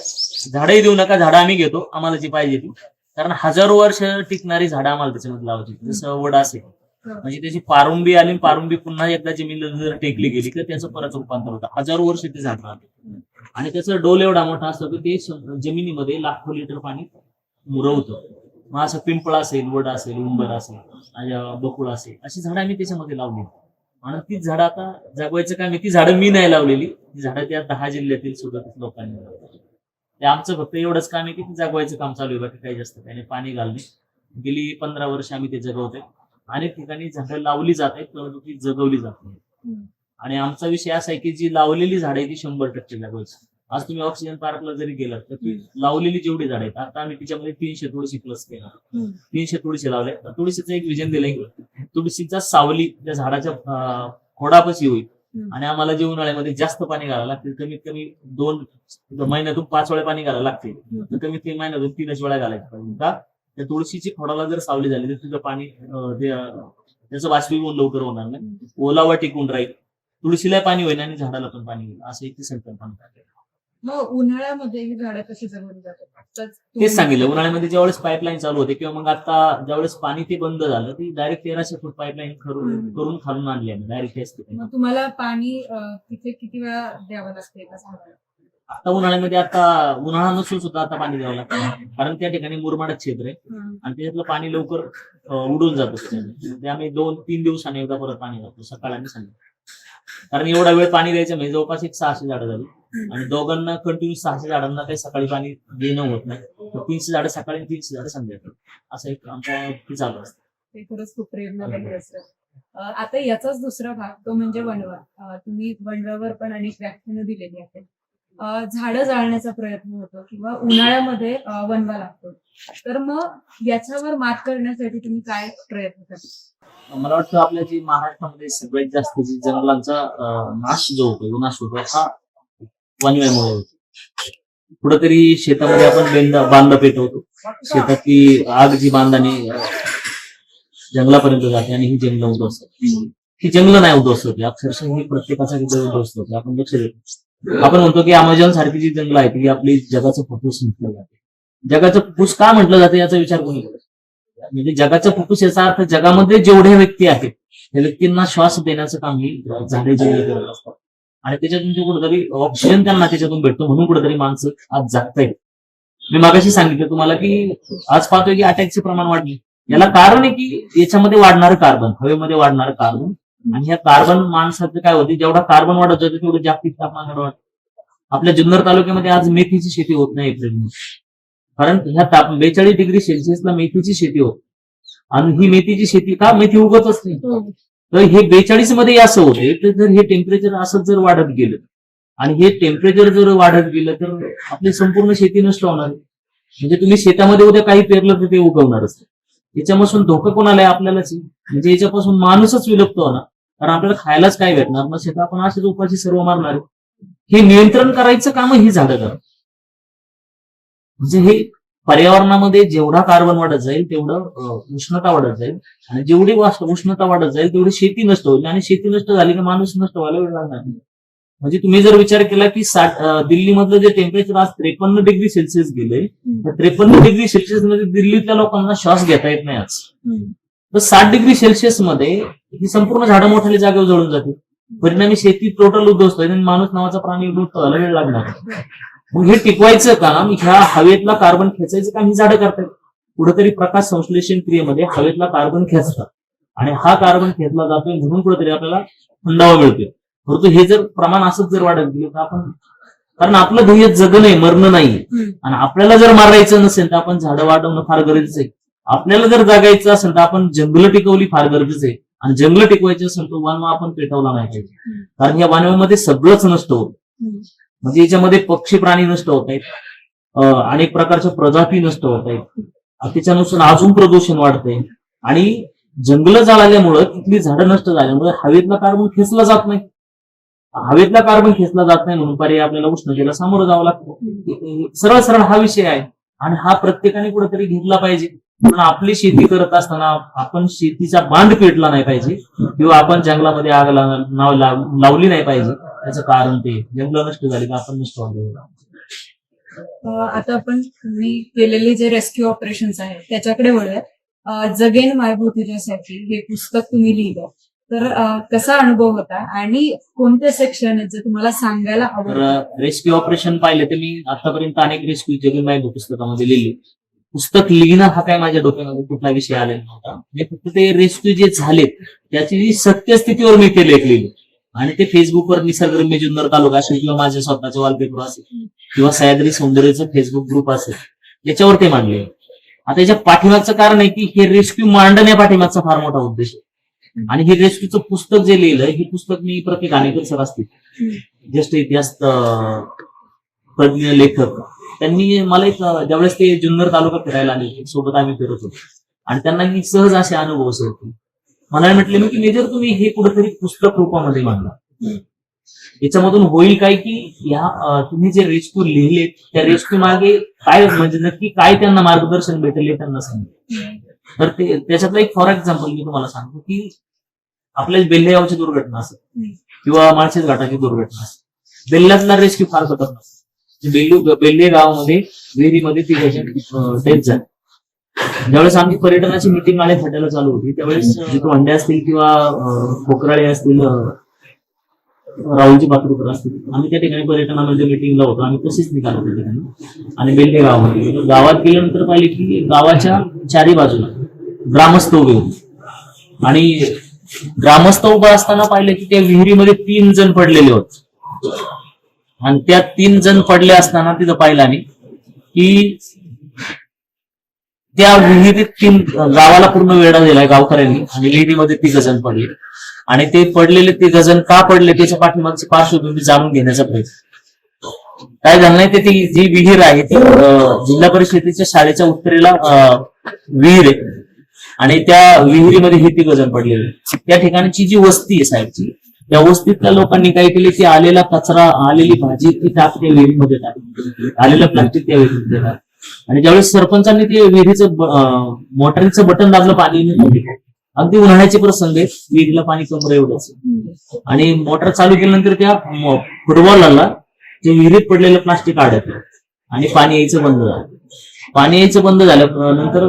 झाडंही देऊ नका, झाडं आम्ही घेतो, आम्हाला जी पाहिजे ती. कारण 1000 वर्ष टिकणारी झाडं आम्हाला त्याच्यामध्ये लावायची. जसं वड असेल म्हणजे त्याची पारुंबी आली, पारुंबी पुन्हा एकदा जमिनीला जर टेकली गेली तर त्याचं परत रूपांतर होतं. 1000 वर्ष ते झाड राहतं आणि त्याचं डोल एवढा मोठा असतो की ते जमिनीमध्ये लाखो लिटर पाणी मुरवतं. मग असं पिंपळ असेल, वड असेल, उंबर असेल, बकुळ असेल, अशी झाडं आम्ही त्याच्यामध्ये लावली आणि ती झाडं आता जगवायचं काम आहे. ती झाडं मी नाही लावलेली, ती झाडं त्या 10 जिल्ह्यातील 37 लोकांनी लावली. ते आमचं फक्त एवढंच काम आहे की ते जगवायचं काम चालू आहे, बाकी काही जास्त काही नाही. पाणी घालणे, गेली 15 वर्ष आम्ही ते जगवतोय. अनेक ठिकाणी झाडं लावली जात आहेत परंतु ती जगवली जात नाही. आणि आमचा विषय असा आहे की जी लावलेली झाडं आहे ती 100% जगवायची. आज तुम्ही ऑक्सिजन पार्कला जरी गेलात तर ती लावलेली जेवढी झाडं आहेत, आता आम्ही तिच्यामध्ये 300 तुळशी प्लस केला, 300 तुळशी लावल्या. तुळशीचं एक विजन दिलंय की तुळशीचा सावली त्या झाडाच्या खोडापाशी होईल आणि आम्हाला जे उन्हाळ्यामध्ये जास्त पाणी घालायला लागते, कमीत कमी 2 महिन्यातून 5 वेळा पाणी घालायला लागते, तर कमीत कमी महिन्यातून 3 वेळा घालायचं पाहिजे. का त्या तुळशीची खोडाला जर सावली झाली तर तुझं पाणी त्याचं बाष्पीभवन लवकर होणार नाही, ओलावा टिकून राहील, तुळशीला पाणी होईल आणि झाडाला पण पाणी होईल, असं एक संकल्पना. मग उन्हाळ्यामध्ये ही झाडं कशी जगवली जातात? तेच सांगितलं, उन्हाळ्यामध्ये ज्यावेळेस पाईपलाईन चालू होते किंवा मग आता ज्यावेळेस पाणी ते बंद झालं, ती डायरेक्ट 1300 फूट पाईपलाईन करून खालून आणली आहे डायरेक्ट. मग तुम्हाला पाणी तिथे किती वेळा द्यावं लागते एका झाडाला? आता उन्हाळ्यामध्ये, आता उन्हाळा नसून सुद्धा आता पाणी द्यावं लागतं, कारण त्या ठिकाणी मुरमाड क्षेत्र आहे आणि त्याच्यातलं पाणी लवकर उडून जातं. ते आम्ही 2-3 दिवसांनी एकदा परत पाणी घालतो, सकाळ आणि संध्याकाळी. कारण एवढा वेळ पाणी द्यायचं म्हणजे जवळपास 600 झाडं झाली आणि दोघांना कंटिन्यू 600 झाडांना काही सकाळी पाणी देणं होत नाही, तर 300 झाडं सकाळी आणि 300 झाडं संध्याकाळी, असं एक आमचा चालू असतं. ते खरंच खूप प्रेरणादायी असतं. आता याचाच दुसरा भाग तो म्हणजे वणवा. तुम्ही वणव्यावर पण अनेक व्याख्यानं दिलेली आहेत. झाडं जाळण्याचा प्रयत्न होतो किंवा उन्हाळ्यामध्ये वणवा लागतो, तर मग याच्यावर मात करण्यासाठी तुम्ही काय प्रयत्न करता? मला वाटतं आपल्या जी महाराष्ट्रामध्ये सगळ्यात जास्त जी जंगलांचा नाश जो होतो, विनाश होतो, हा वणव्यामुळे होतो. कुठंतरी शेतामध्ये आपण बांध पेटवतो, शेतातली आग जी बांधाने जंगलापर्यंत जाते आणि ही जंगलं उद्ध्वस्त, ही जंगलं नाही उद्ध्वस्त, अक्षरशः ही प्रत्येकाचा उद्ध्वस्त होते. आपण लक्ष देतो, आपण म्हणतो की अमेझॉन सारखी जी जंगल आहे ती आपली जगाचं फुफ्फुस म्हटलं जाते. जगाचं फुफ्फुस का म्हटलं जातं याचा विचार कोणी करत? म्हणजे जगाचं फुफ्फुस याचा अर्थ जगामध्ये जेवढे व्यक्ती आहेत त्या व्यक्तींना श्वास देण्याचं काम ही झाडे जंगले करत असतात आणि त्याच्यातून जे कुठेतरी ऑक्सिजन त्यांना त्याच्यातून भेटतो, म्हणून कुठेतरी माणसं आज जगतायत. मी मागाशी सांगितलं तुम्हाला की आज पाहतोय की अटॅकचे प्रमाण वाढले. याला कारण आहे की याच्यामध्ये वाढणारं कार्बन, हवेमध्ये वाढणारं कार्बन, आणि ह्या कार्बन माणसाचं काय होते, जेवढा कार्बन वाढत जातं तेवढं जागतिक तापमान वाढतं. आपल्या जुन्नर तालुक्यामध्ये आज मेथीची शेती होत नाही एप्रिलमध्ये, कारण ह्या 42 डिग्री सेल्सिअसला मेथीची शेती होत आणि ही मेथीची शेती का, मेथी उगतच नाही. तर हे 42 मध्ये असं होते, तर जर हे टेम्परेचर असं जर वाढत गेलं आणि हे टेम्परेचर जर वाढत गेलं तर आपली संपूर्ण शेती नष्ट होणार. म्हणजे तुम्ही शेतामध्ये उद्या काही पेरलं तर ते उगवणारच. याच्यापासून धोका कोणाला आहे? आपल्यालाच. म्हणजे याच्यापासून माणूसच विलुप्त होणार, कारण आपल्याला खायलाच काय भेटणार मग शेतात आपण असेच उपाशी सर्व मारणार. हे नियंत्रण करायचं काम ही झाडं करतात. म्हणजे हे पर्यावरणामध्ये जेवढा कार्बन वाढत जाईल तेवढं उष्णता वाढत जाईल आणि जेवढी उष्णता वाढत जाईल तेवढी शेती नष्ट होईल आणि शेती नष्ट झाली की माणूस नष्ट व्हायला वेळ लागणार नाही. म्हणजे तुम्ही जर विचार केला की दिल्लीमधलं जे टेम्परेचर आज 53 डिग्री सेल्सिअस गेले, तर 53 डिग्री सेल्सिअस मध्ये दिल्लीतल्या लोकांना श्वास घेता येत नाही आज. तर 60 डिग्री सेल्सिअस मध्ये ही संपूर्ण झाडं मोठ्या जागेवर जळून जाते. परिणामी शेती टोटल उद्ध्वस्त होईल आणि माणूस नावाचा प्राणी उद्ध्वस्त व्हायला वेळ लागणार. मग हे टिकवायचं काम, ह्या हवेतला कार्बन खेचायचं काम ही झाडं करतात. कुठेतरी प्रकाश संश्लेषण क्रियेमध्ये हवेतला कार्बन खेचतात आणि हा कार्बन खेचला जातोय म्हणून कुठेतरी आपल्याला थंडावा मिळतोय. परंतु हे जर प्रमाण असंच जर वाढत गेलं तर आपण, कारण आपलं ध्येय जगणं आहे, मरणं नाही. आणि आपल्याला जर मारायचं नसेल तर आपण झाडं वाढवणं फार गरजेचं आहे. आपल्याला जर जगायचं असेल तर आपण जंगलं टिकवली फार गरजेचं आहे. आणि जंगल टिकवायचे असेल तर वनवा आपण पेटवला नाही पाहिजे. कारण या वनव्यामध्ये सगळंच नष्ट होतं. म्हणजे याच्यामध्ये पक्षी प्राणी नष्ट होत आहेत, अनेक प्रकारच्या प्रजाती नष्ट होत आहेत, त्याच्यानुसार अजून प्रदूषण वाढतंय. आणि जंगलं जाळल्यामुळं तिथली झाडं नष्ट झाल्यामुळे हवेतला कार्बन खेचला जात नाही. हवेतला कार्बन खेचला जात नाही म्हणून पर्याय आपल्याला उष्णतेला सामोरं जावं लागतं. सरळ सरळ हा विषय आहे आणि हा प्रत्येकाने कुठेतरी घेतला पाहिजे. पण आपली शेती करत असताना आपण शेतीचा बांध पेटला नाही पाहिजे किंवा आपण जंगलामध्ये आग लावली नाही पाहिजे. त्याचं कारण ते जंगल नष्ट झाली का आपण नष्ट होतो. आता आपण तुम्ही केलेले जे रेस्क्यू ऑपरेशन्स आहेत त्याच्याकडे वळूयात. जगेन मायभूतीच्यासाठी हे पुस्तक तुम्ही लिहिलं तर कसा अनुभव होता आणि कोणते सेक्शन आहेत जे तुम्हाला सांगायला आवडतं? तर रेस्क्यू ऑपरेशन पाहिले तर मी आतापर्यंत अनेक रेस्क्यू जगेन मायभूती पुस्तकामध्ये लिहिले. पुस्तक लिहिणं हा काय माझ्या डोक्यामध्ये कुठला विषय आलेला नव्हता. मी फक्त ते रेस्क्यू जे झालेत त्याची जी सत्यस्थितीवर मी ते लेख लिहिले आणि ते फेसबुकवर निसर्गरम्य जुन्नर तालुका असेल किंवा माझ्या स्वतःचे वॉलपेपर असेल किंवा सह्याद्री सौंदर्याचं फेसबुक ग्रुप असेल याच्यावर ते मांडले. आता याच्या पाठीमागचं कारण आहे की हे रेस्क्यू मांडण्या पाठीमागचा फार मोठा उद्देश आहे. आणि हे रेस्क्यूचं पुस्तक जे लिहिलं हे पुस्तक मी प्रत्येक अनेक सर असतील ज्येष्ठ इतिहास तज्ञ लेखक त्यांनी मला एक ज्यावेळेस ते जुन्नर तालुका फिरायला आले सोबत आम्ही फिरत होतो आणि त्यांना मी सहज असे अनुभव होते. मला म्हटले मी की मेजर तुम्ही हे कुठेतरी पुस्तक रूपामध्ये मांडला. याच्यामधून होईल काय की ह्या तुम्ही जे रेस्क्यू लिहिले त्या रेस्क्यू मागे काय म्हणजे नक्की काय त्यांना मार्गदर्शन भेटेल त्यांना सांगितलं. तर ते त्याच्यातलं एक फॉर एक्झाम्पल मी तुम्हाला सांगतो की आपल्या बेल्लेगावची दुर्घटना असेल किंवा माळशेज घाटाची दुर्घटना असेल, बेल्ल्यातला रेस्क्यू फार खतरनाक. बेल्ले गावामध्ये विहिरीमध्ये ती डेथ झाली. ज्यावेळेस आमची पर्यटनाची मिटिंग आले फाट्याला चालू होती त्यावेळेस भांडे असतील किंवा कोकराळे असतील, राहुलजी पात्रकर असतील, आम्ही त्या ठिकाणी पर्यटनामध्ये मिटिंगला होतो. आम्ही तसेच निघालो त्या ठिकाणी आणि बेल्ले गावामध्ये गावात गेल्यानंतर पाहिले की गावाच्या चारी बाजूला ग्रामस्थ उभे होते आणि ग्रामस्थ उभा असताना पाहिले की त्या विहिरीमध्ये 3 जण पडलेले होते आणि त्या 3 जण पडले असताना तिथं पाहिलं आम्ही की त्या विहिरीत गावाला पूर्ण वेढा दिलाय गावकऱ्यांनी आणि विहिरीमध्ये 3 जण पडले आणि ते पडलेले 3 जण का पडले त्याच्या पाठीमागची पार्श्वभूमी जाणून घेण्याचा प्रयत्न. काय झालं नाही ते ती जी विहीर आहे ती जिल्हा परिषदेच्या शाळेच्या उत्तरेला विहीर आहे आणि त्या विहिरीमध्ये हे 3 जण पडलेले. त्या ठिकाणची जी वस्ती आहे साहेबची त्या वस्तीतल्या लोकांनी काय केले की आलेला कचरा आलेली भाजी ती त्या विहिरीमध्ये टाकली, आलेलं प्लास्टिक त्या विहिरीमध्ये टाकलं आणि ज्यावेळेस सरपंचांनी ते विहिरीचं मोटरीचं बटन दाबलं पाणी अगदी उन्हाळ्याचे प्रसंग आहेत, विहिरीला पाणी कमर एवढंच आणि मोटर चालू केल्यानंतर त्या फुटबॉलला ते विहिरीत पडलेलं प्लास्टिक अडकलं आणि पाणी यायचं बंद झालं. पाणी यायचं बंद झाल्यानंतर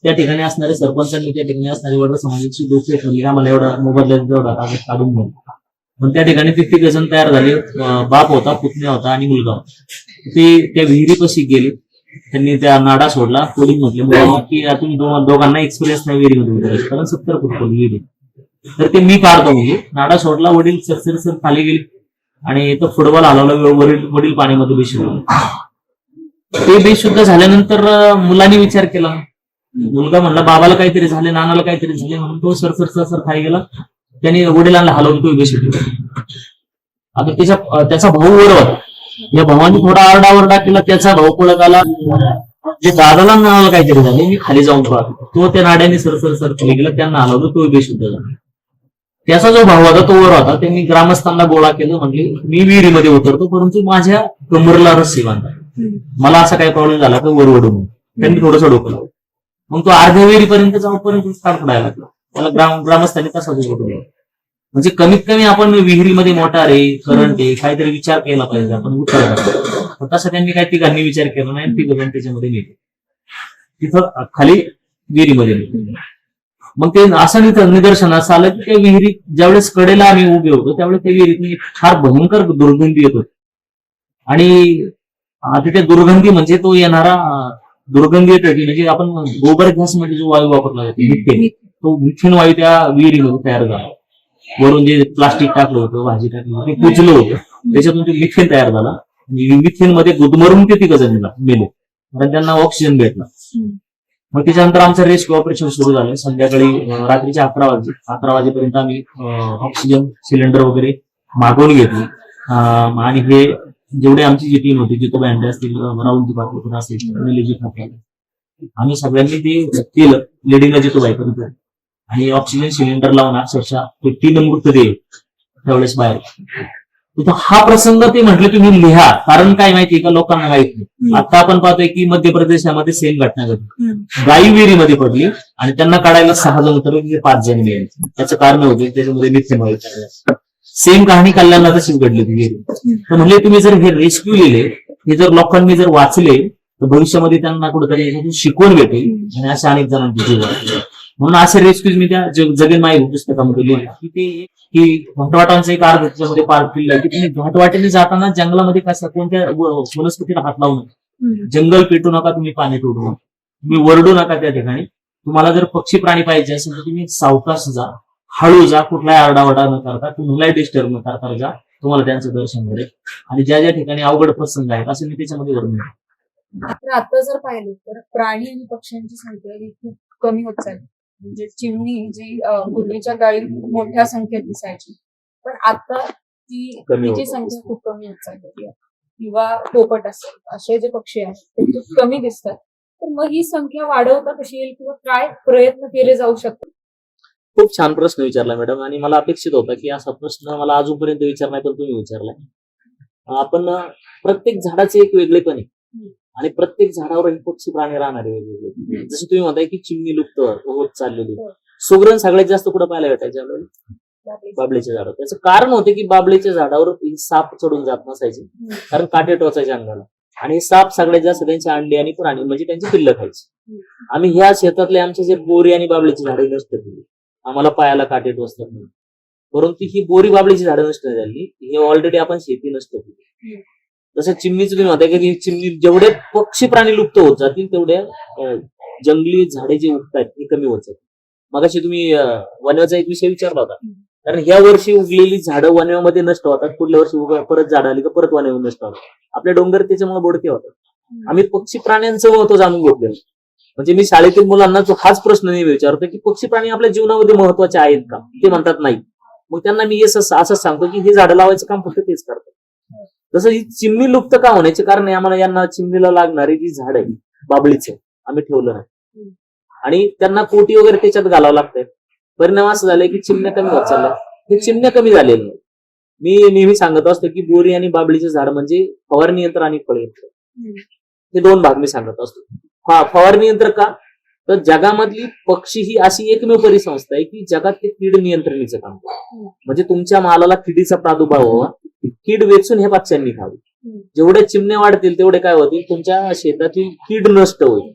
त्या ठिकाणी असणारे सरपंचांनी त्या ठिकाणी असणारी वडील समाजाची डोके ठेवली आम्हाला एवढा मोबाईल जेवढा कागद काढून घेऊन. पण त्या ठिकाणी 50 जण तयार झाले. बाप होता, पुतण्या होता आणि मुलगा होता. ते त्या विहिरीपाशी गेले, त्यांनी त्या नाडा सोडला. कोणी म्हटले की तुम्ही दोघांना एक्सपिरियन्स नाही विहिरीमध्ये कारण 70 फूट खोल विहिरी. तर ते मी काढतो म्हणजे नाडा सोडला. वडील सर खाली गेले आणि तो फुटबॉल हलवला. वडील पाण्यामध्ये बेशुद्ध. ते बेशुद्ध झाल्यानंतर मुलांनी विचार केला. मुलगा म्हणला बाबाला काहीतरी झाले, नानाला काहीतरी झाले म्हणून तो सर खाली गेला. त्याने वडिलांना हलवून तो बेशुद्ध. आता त्याचा भाऊ वर होता. या भावाने थोडा आरडाओरडा केला. त्याचा भाऊ पळत आला. जे दादाला नानाला काहीतरी झाले मी खाली जाऊन पाहतो. तो त्या नाड्याने सर खाली गेला. त्यांना हलवलं. तो बेशुद्ध झाला. त्याचा जो भाऊ होता तो वर होता. त्यांनी ग्रामस्थांना गोळा केलं. म्हणले मी विहिरीमध्ये उतरतो परंतु माझ्या कमरला रस्सी बांधा, मला असा काही प्रॉब्लेम झाला तर वर ओढून. त्यांनी थोडंसं डोकं लावलं. मग तो अर्ध्या विहिरीपर्यंत जाऊपर्यंत पडायला लागला. त्याला ग्रामस्थांनी तसाच उठवला. म्हणजे कमीत कमी आपण विहिरीमध्ये मोटार आहे, करंट आहे, काहीतरी विचार केला पाहिजे. आपण उतरला तसं त्यांनी काही तिघांनी विचार केला नाही. 3 जण त्याच्यामध्ये नेले. तिथं खाली विहिरीमध्ये नेले. मग ते असं निदर्शनास आलं की त्या विहिरीत ज्यावेळेस कडेला आम्ही उभे होतो त्यावेळेस त्या विहिरीत फार भयंकर दुर्गंधी येत होती आणि तिथे दुर्गंधी म्हणजे तो येणारा दुर्गंधी येत होती म्हणजे आपण गोबर गॅस मध्ये जो वायू वापरला जातो मिथेन, तो मिथेन वायू त्या विहिरीमध्ये तयार झाला. वरून जे प्लास्टिक टाकलं होतं, भाजी टाकली होती, ते कुजलं होतं, त्याच्यातून ते मिथेन तयार झाला. मिथेन मध्ये गुदमरून ते 3 जण मेले कारण त्यांना ऑक्सिजन भेटला. मग त्याच्यानंतर आमचं रेस्क्यू ऑपरेशन सुरू झालं. संध्याकाळी रात्रीचे 11 वाजेपर्यंत आम्ही ऑक्सिजन सिलेंडर वगैरे मागवून घेतली. आणि हे जेवढे आमची जी टीम होती, जितो बँडे असतील, राहुलजी पाटील असतील, निलेजी ठाकरे, आम्ही सगळ्यांनी ते केलं. लेडीला जितो बाईपर्यंत आणि ऑक्सिजन सिलेंडर लावून अक्षरशः ते 3 मृतदेह त्यावेळेस बाहेर. तर हा प्रसंग ते म्हटले तुम्ही लिहा, कारण काय माहितीये का, लोकांना माहित नाही. आता आपण पाहतोय की मध्य प्रदेशामध्ये सेम घटना घडली. गाई विहिरीमध्ये पडली आणि त्यांना काढायला 6 जण उतरले, 5 जण मिळाले. त्याचं कारण होते त्याच्यामध्ये मिथ्यामुळे. सेम कहाणी कल्याणला तशीच घडली ती विहिरी. तर म्हणले तुम्ही जर हे रेस्क्यू लिहिले, हे जर लोकांनी जर वाचले तर भविष्यामध्ये त्यांना कुठेतरी याच्यातून शिकवण भेटेल आणि अशा अनेक जणांची जीव वाचले. म्हणून असे रेस्क्यूज मी त्या जगन माई पुस्तकामध्ये लिहिले की ते की घाटवाटांचा एक अर्थ त्याच्यामध्ये पार्ट दिला की तुम्ही घाटवाटेने जाताना जंगलामध्ये कशा कोणत्या वनस्पतीला हात लावू नका, जंगल पेटू नका, तुम्ही पाणी तोडू नका, तुम्ही वरडू नका त्या ठिकाणी. तुम्हाला जर पक्षी प्राणी पाहिजे असेल तर तुम्ही सावकाश जा, हळू जा, कुठलाही आरडाओरडा न करता, कुणालाही डिस्टर्ब न करता जा, तुम्हाला त्यांचं दर्शन मिळेल. आणि ज्या ज्या ठिकाणी अवघड प्रसंग आहेत असं मी त्याच्यामध्ये वर्णन केलं. तर आता जर पाहिलं तर प्राणी आणि पक्ष्यांची संख्या ही खूप कमी होत चालली. म्हणजे चिमणी जी पूर्वीच्या काळी मोठ्या संख्येत दिसायची, पण आता तिची संख्या खूप कमी होत चालली आहे. किंवा पोपट असेल, असे जे पक्षी आहेत ते खूप कमी दिसतात. तर मग ही संख्या वाढवता कशी येईल किंवा काय प्रयत्न केले जाऊ शकतात? खूप छान प्रश्न विचारला मॅडम, आणि मला अपेक्षित होता की असा प्रश्न मला अजूनपर्यंत विचारला तर तुम्ही विचारलाय. आपण प्रत्येक झाडाचे एक वेगळेपण आहे आणि प्रत्येक झाडावर पक्षी प्राणी राहणारे वेगवेगळे. जसं तुम्ही म्हणताय की चिमणी लुप्त होत चाललेली, सुगरण सगळ्यात जास्त कुठं पाहायला भेटायचे आपल्याला? बाबळीच्या झाडावर. त्याचं कारण होते की बाबळीच्या झाडावर साप चढून जात नसायचे, कारण काटे टोचायचे अंगाला, आणि साप सगळ्यात जास्त त्यांची अंडी आणि प्राणी म्हणजे त्यांची पिल्लं खायची. आम्ही ह्या शेतातले आमचे जे बोरी आणि बाबळीची झाडे नष्ट केली, आम्हाला पायाला काटे टोचतात म्हणून. परंतु ही बोरी बाबळीची झाडं नष्ट झाली, हे ऑलरेडी आपण शेती नष्ट केली. जसं चिमणीचं तुम्ही म्हणताय की चिमणी जेवढे पक्षी प्राणी लुप्त होत जातील तेवढ्या जंगली झाडे जे उगतात ती कमी होत जातील. मगाशी तुम्ही वनव्याचा एक विषय विचारला होता, कारण ह्या वर्षी उगलेली झाडं वनव्यामध्ये नष्ट होतात, पुढल्या वर्षी परत झाडं आली का परत वनव्यामध्ये नष्ट होतात. आपले डोंगर त्याच्यामुळे बोडके होतात. आम्ही पक्षी प्राण्यांचं महत्व जाणून घेतलेलं. म्हणजे मी शाळेतील मुलांना जो हाच प्रश्न नाही विचारतो की पक्षी प्राणी आपल्या जीवनामध्ये महत्वाचे आहेत का, ते म्हणतात नाही. मग त्यांना मी असं सांगतो की हे झाडं लावायचं काम फक्त तेच करतात. जसं ही चिमणी लुप्त का होण्याचे कारण आहे, आम्हाला यांना चिमणीला लागणारी जी झाड आहे बाबळीचे आम्ही ठेवलं नाही, आणि त्यांना कोटी वगैरे त्याच्यात घालावं लागतंय. परिणाम असं झालाय की चिमण्या कमी होत चालल्या. हे चिमण्या कमी झालेल्या नाही. मी नेहमी सांगत असतो की बोरी आणि बाबळीचे झाड म्हणजे फवारणी यंत्र आणि फळ यंत्र, हे 2 भाग मी सांगत असतो. फवारणी यंत्र का, तर जगामधली पक्षी ही अशी एकमेव परिसंस्था आहे की जगात ते कीड नियंत्रणीचं काम करते. म्हणजे तुमच्या मालाला किडीचा प्रादुर्भाव व्हावा, कीड वेचून हे पक्ष्यांनी खावी. जेवढे चिमण्या वाढतील तेवढे काय होतील, तुमच्या शेतातील कीड नष्ट होईल.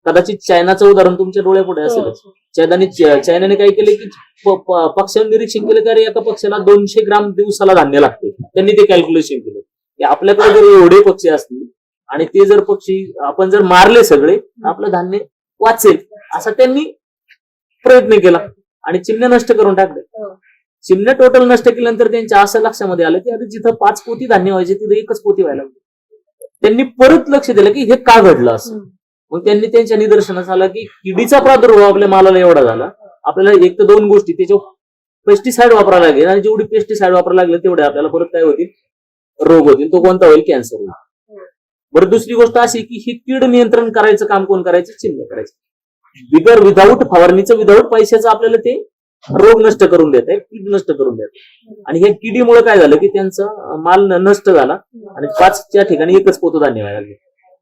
कदाचित चायनाचं उदाहरण तुमच्या डोळ्यापुढे असेलच. चायनाने काय केले की पक्ष्यांवर निरीक्षण केलं की एका पक्षाला 200 ग्राम दिवसाला धान्य लागते. त्यांनी ते कॅल्क्युलेशन केलं की आपल्याकडे जर एवढे पक्षी असतील आणि ते जर पक्षी आपण जर मारले सगळे, आपलं धान्य वाचेल, असा त्यांनी प्रयत्न केला आणि चिमण्या नष्ट करून टाकले. चिमण्या टोटल नष्ट केल्यानंतर त्यांच्या असं लक्षामध्ये आलं की आता जिथं 5 पोती धान्य व्हायचे तिथं 1च पोती व्हायला लागली. त्यांनी परत लक्ष दिलं की हे का घडलं असं. मग त्यांनी त्यांच्या निदर्शनास आलं की किडीचा प्रादुर्भाव आपल्या मालाला एवढा झाला, आपल्याला 1 तर 2 गोष्टी, त्याच्यावर पेस्टिसाइड वापरायला लागेल, आणि जेवढी पेस्टिसाइड वापरायला लागले तेवढे आपल्याला परत काय होतील, रोग होतील. तो कोणता होईल? कॅन्सर होईल. बरं, दुसरी गोष्ट अशी की ही कीड नियंत्रण करायचं काम कोण करायचं? चिमण्या करायचं. विदाऊट फवारणीचं, विदाऊट पैशाचं आपल्याला ते रोग नष्ट करून देत आहे, कीड नष्ट करून देत आहे. आणि ह्या किडीमुळे काय झालं की त्यांचा माल नष्ट झाला आणि 5च्या ठिकाणी 1च पोतं धान्य व्हायला लागले.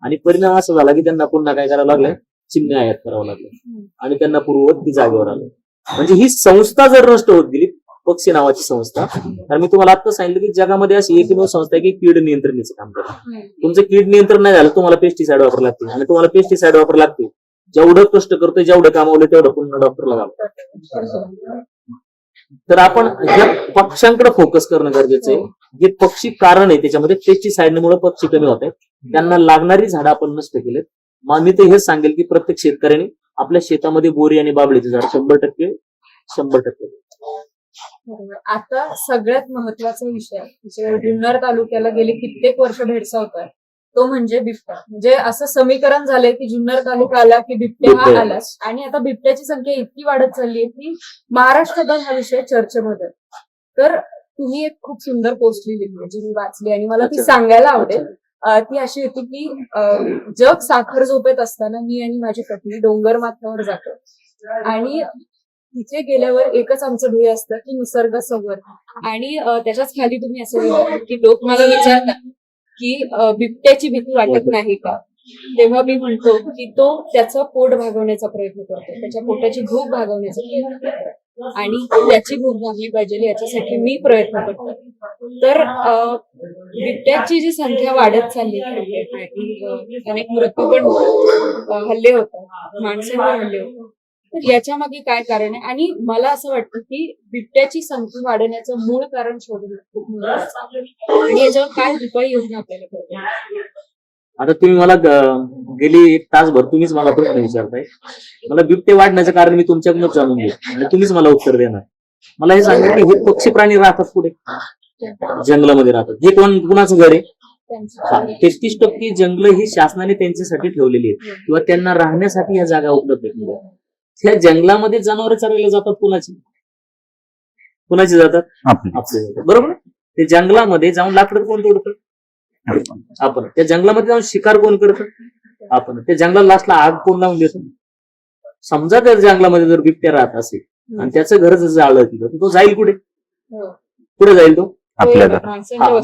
आणि परिणाम असा झाला की त्यांना पुन्हा काय करावं लागलं, चिमण्या आयात करावं लागलं आणि त्यांना पूर्ववत ती जागेवर आलं. म्हणजे ही संस्था जर नष्ट होत गेली, पक्षी नावाची संस्था, तर मी तुम्हाला आता सांगितलं की जगामध्ये अशी एकमेव संस्था आहे की कीड नियंत्रणीचं काम करते. तुमचं कीड नियंत्रण नाही झालं, तुम्हाला पेस्टिसाइड वापरावं लागते, आणि तुम्हाला पेस्टिसाइड वापरावं लागते. जेवढं कष्ट करतोय, जेवढं कामावलं तेवढं पुन्हा डॉक्टरला घालतो. तर आपण ह्या पक्ष्यांकडे फोकस करणं गरजेचं आहे. जे पक्षी कारण आहे त्याच्यामध्ये पेस्टिसाइडमुळे पक्षी कमी होत आहेत, त्यांना लागणारी झाडं आपण नष्ट केलेत. मग मी तर हेच सांगेल की प्रत्येक शेतकऱ्याने आपल्या शेतामध्ये बोरी आणि बाबळीचे झाड 100% आता सगळ्यात महत्वाचा विषय, जुन्नर तालुक्याला गेले कित्येक वर्ष भेडसावतोय तो म्हणजे बिबट्या. म्हणजे असं समीकरण झालंय की जुन्नर तालुका आला की बिबट्या हा बिबट्या. आलाच. आणि आता बिबट्याची संख्या इतकी वाढत चालली आहे की महाराष्ट्रभर हा विषय चर्चेमध्ये आहे. तर तुम्ही एक खूप सुंदर पोस्ट लिहिली जी मी वाचली आणि मला ती अच्छा. सांगायला आवडेल. ती अशी होती की जग साखर झोपेत असताना मी आणि माझी पत्नी डोंगर माथ्यावर जातो आणि तिथे गेल्यावर एकच आमचं ध्येय असतं की निसर्ग संवर्धन. आणि त्याच्याच खाली तुम्ही असं लिहिलं की लोक मला विचारतात की बिबट्याची भीती वाटत नाही का, तेव्हा मी म्हणतो की तो त्याचं पोट भागवण्याचा प्रयत्न करतो, त्याच्या पोटाची भूक भागवण्याचा प्रयत्न करतो आणि त्याची भूक भागली पाहिजे याच्यासाठी मी प्रयत्न करतो. तर बिबट्याची जी संख्या वाढत चालली आहे आणि अनेक मृत्यू पण होतात, हल्ले होतात, माणसांवर हल्ले होतात, तर याच्या मागे काय कारण आहे? आणि मला असं वाटतं की बिबट्याची संख्या वाढण्याचं मूळ कारण शोधणं खूप महत्त्वाचं आहे आणि याच्यावर काय उपाययोजना आपल्याला करता. आता तुम्ही मला गेली एक तासभर तुम्हीच मला प्रश्न विचारताय. मला बिबटे वाढण्याचं कारण मी तुमच्याकडूनच जाणून घेऊ आणि तुम्हीच मला उत्तर देणार. मला हे सांगा की हे पक्षी प्राणी राहतात कुठे? जंगलामध्ये राहतात. हे कुणाचं घर आहे? 33% जंगल ही शासनाने त्यांच्यासाठी ठेवलेली आहेत किंवा त्यांना राहण्यासाठी ह्या जागा उपलब्ध केल्या. त्या जंगलामध्ये जनावर चरायला जातात कुणाची जातात? आपले जातात. बरोबर. ते जंगलामध्ये जाऊन लाकडं कोण तोडतं? आपण. त्या जंगलामध्ये जाऊन शिकार कोण करतं? आपण. त्या जंगलाला लास्टला आग कोण लावून देतो? समजा त्या जंगलामध्ये जर बिबट्या राहत असेल आणि त्याचं घर जर जाळलं तिथं, तो जाईल कुठे? कुठे जाईल तो? आपल्या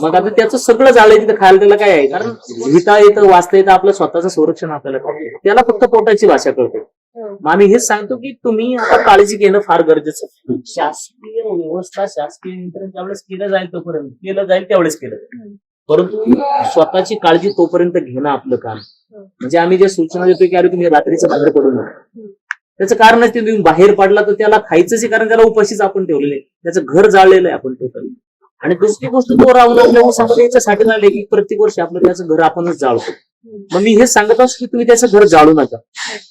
मग आता त्याचं सगळं जाळं तिथं खायला त्याला काय आहे? कारण लिहिता येतं, वाचता येतं, आपलं स्वतःचं संरक्षण आपल्याला करतो. त्याला फक्त पोटाची भाषा कळते. मग आम्ही हेच सांगतो की तुम्ही आता काळजी घेणं फार गरजेचं आहे. शासकीय व्यवस्था, शासकीय यंत्रणा ज्यावेळेस केलं जाईल तोपर्यंत केलं जाईल त्यावेळेस केलं जाईल, परंतु स्वतःची काळजी तोपर्यंत घेणं आपलं काम. म्हणजे आम्ही जे सूचना देतोय की अरे तुम्ही रात्रीचं बाहेर पडू नका, त्याचं कारण आहे तुम्ही बाहेर पडला तर त्याला खायचंच, कारण त्याला उपाशीच आपण ठेवलेलं आहे, त्याचं घर जाळलेलं आहे आपण टोटली. आणि दुसरी गोष्ट तो राहून आपल्या ऊसामध्ये याच्यासाठी झाले की प्रत्येक वर्षी आपलं त्याचं घर आपणच जाळतो. मग मी हे सांगत असतो की तुम्ही त्याचं घर जाळू नका,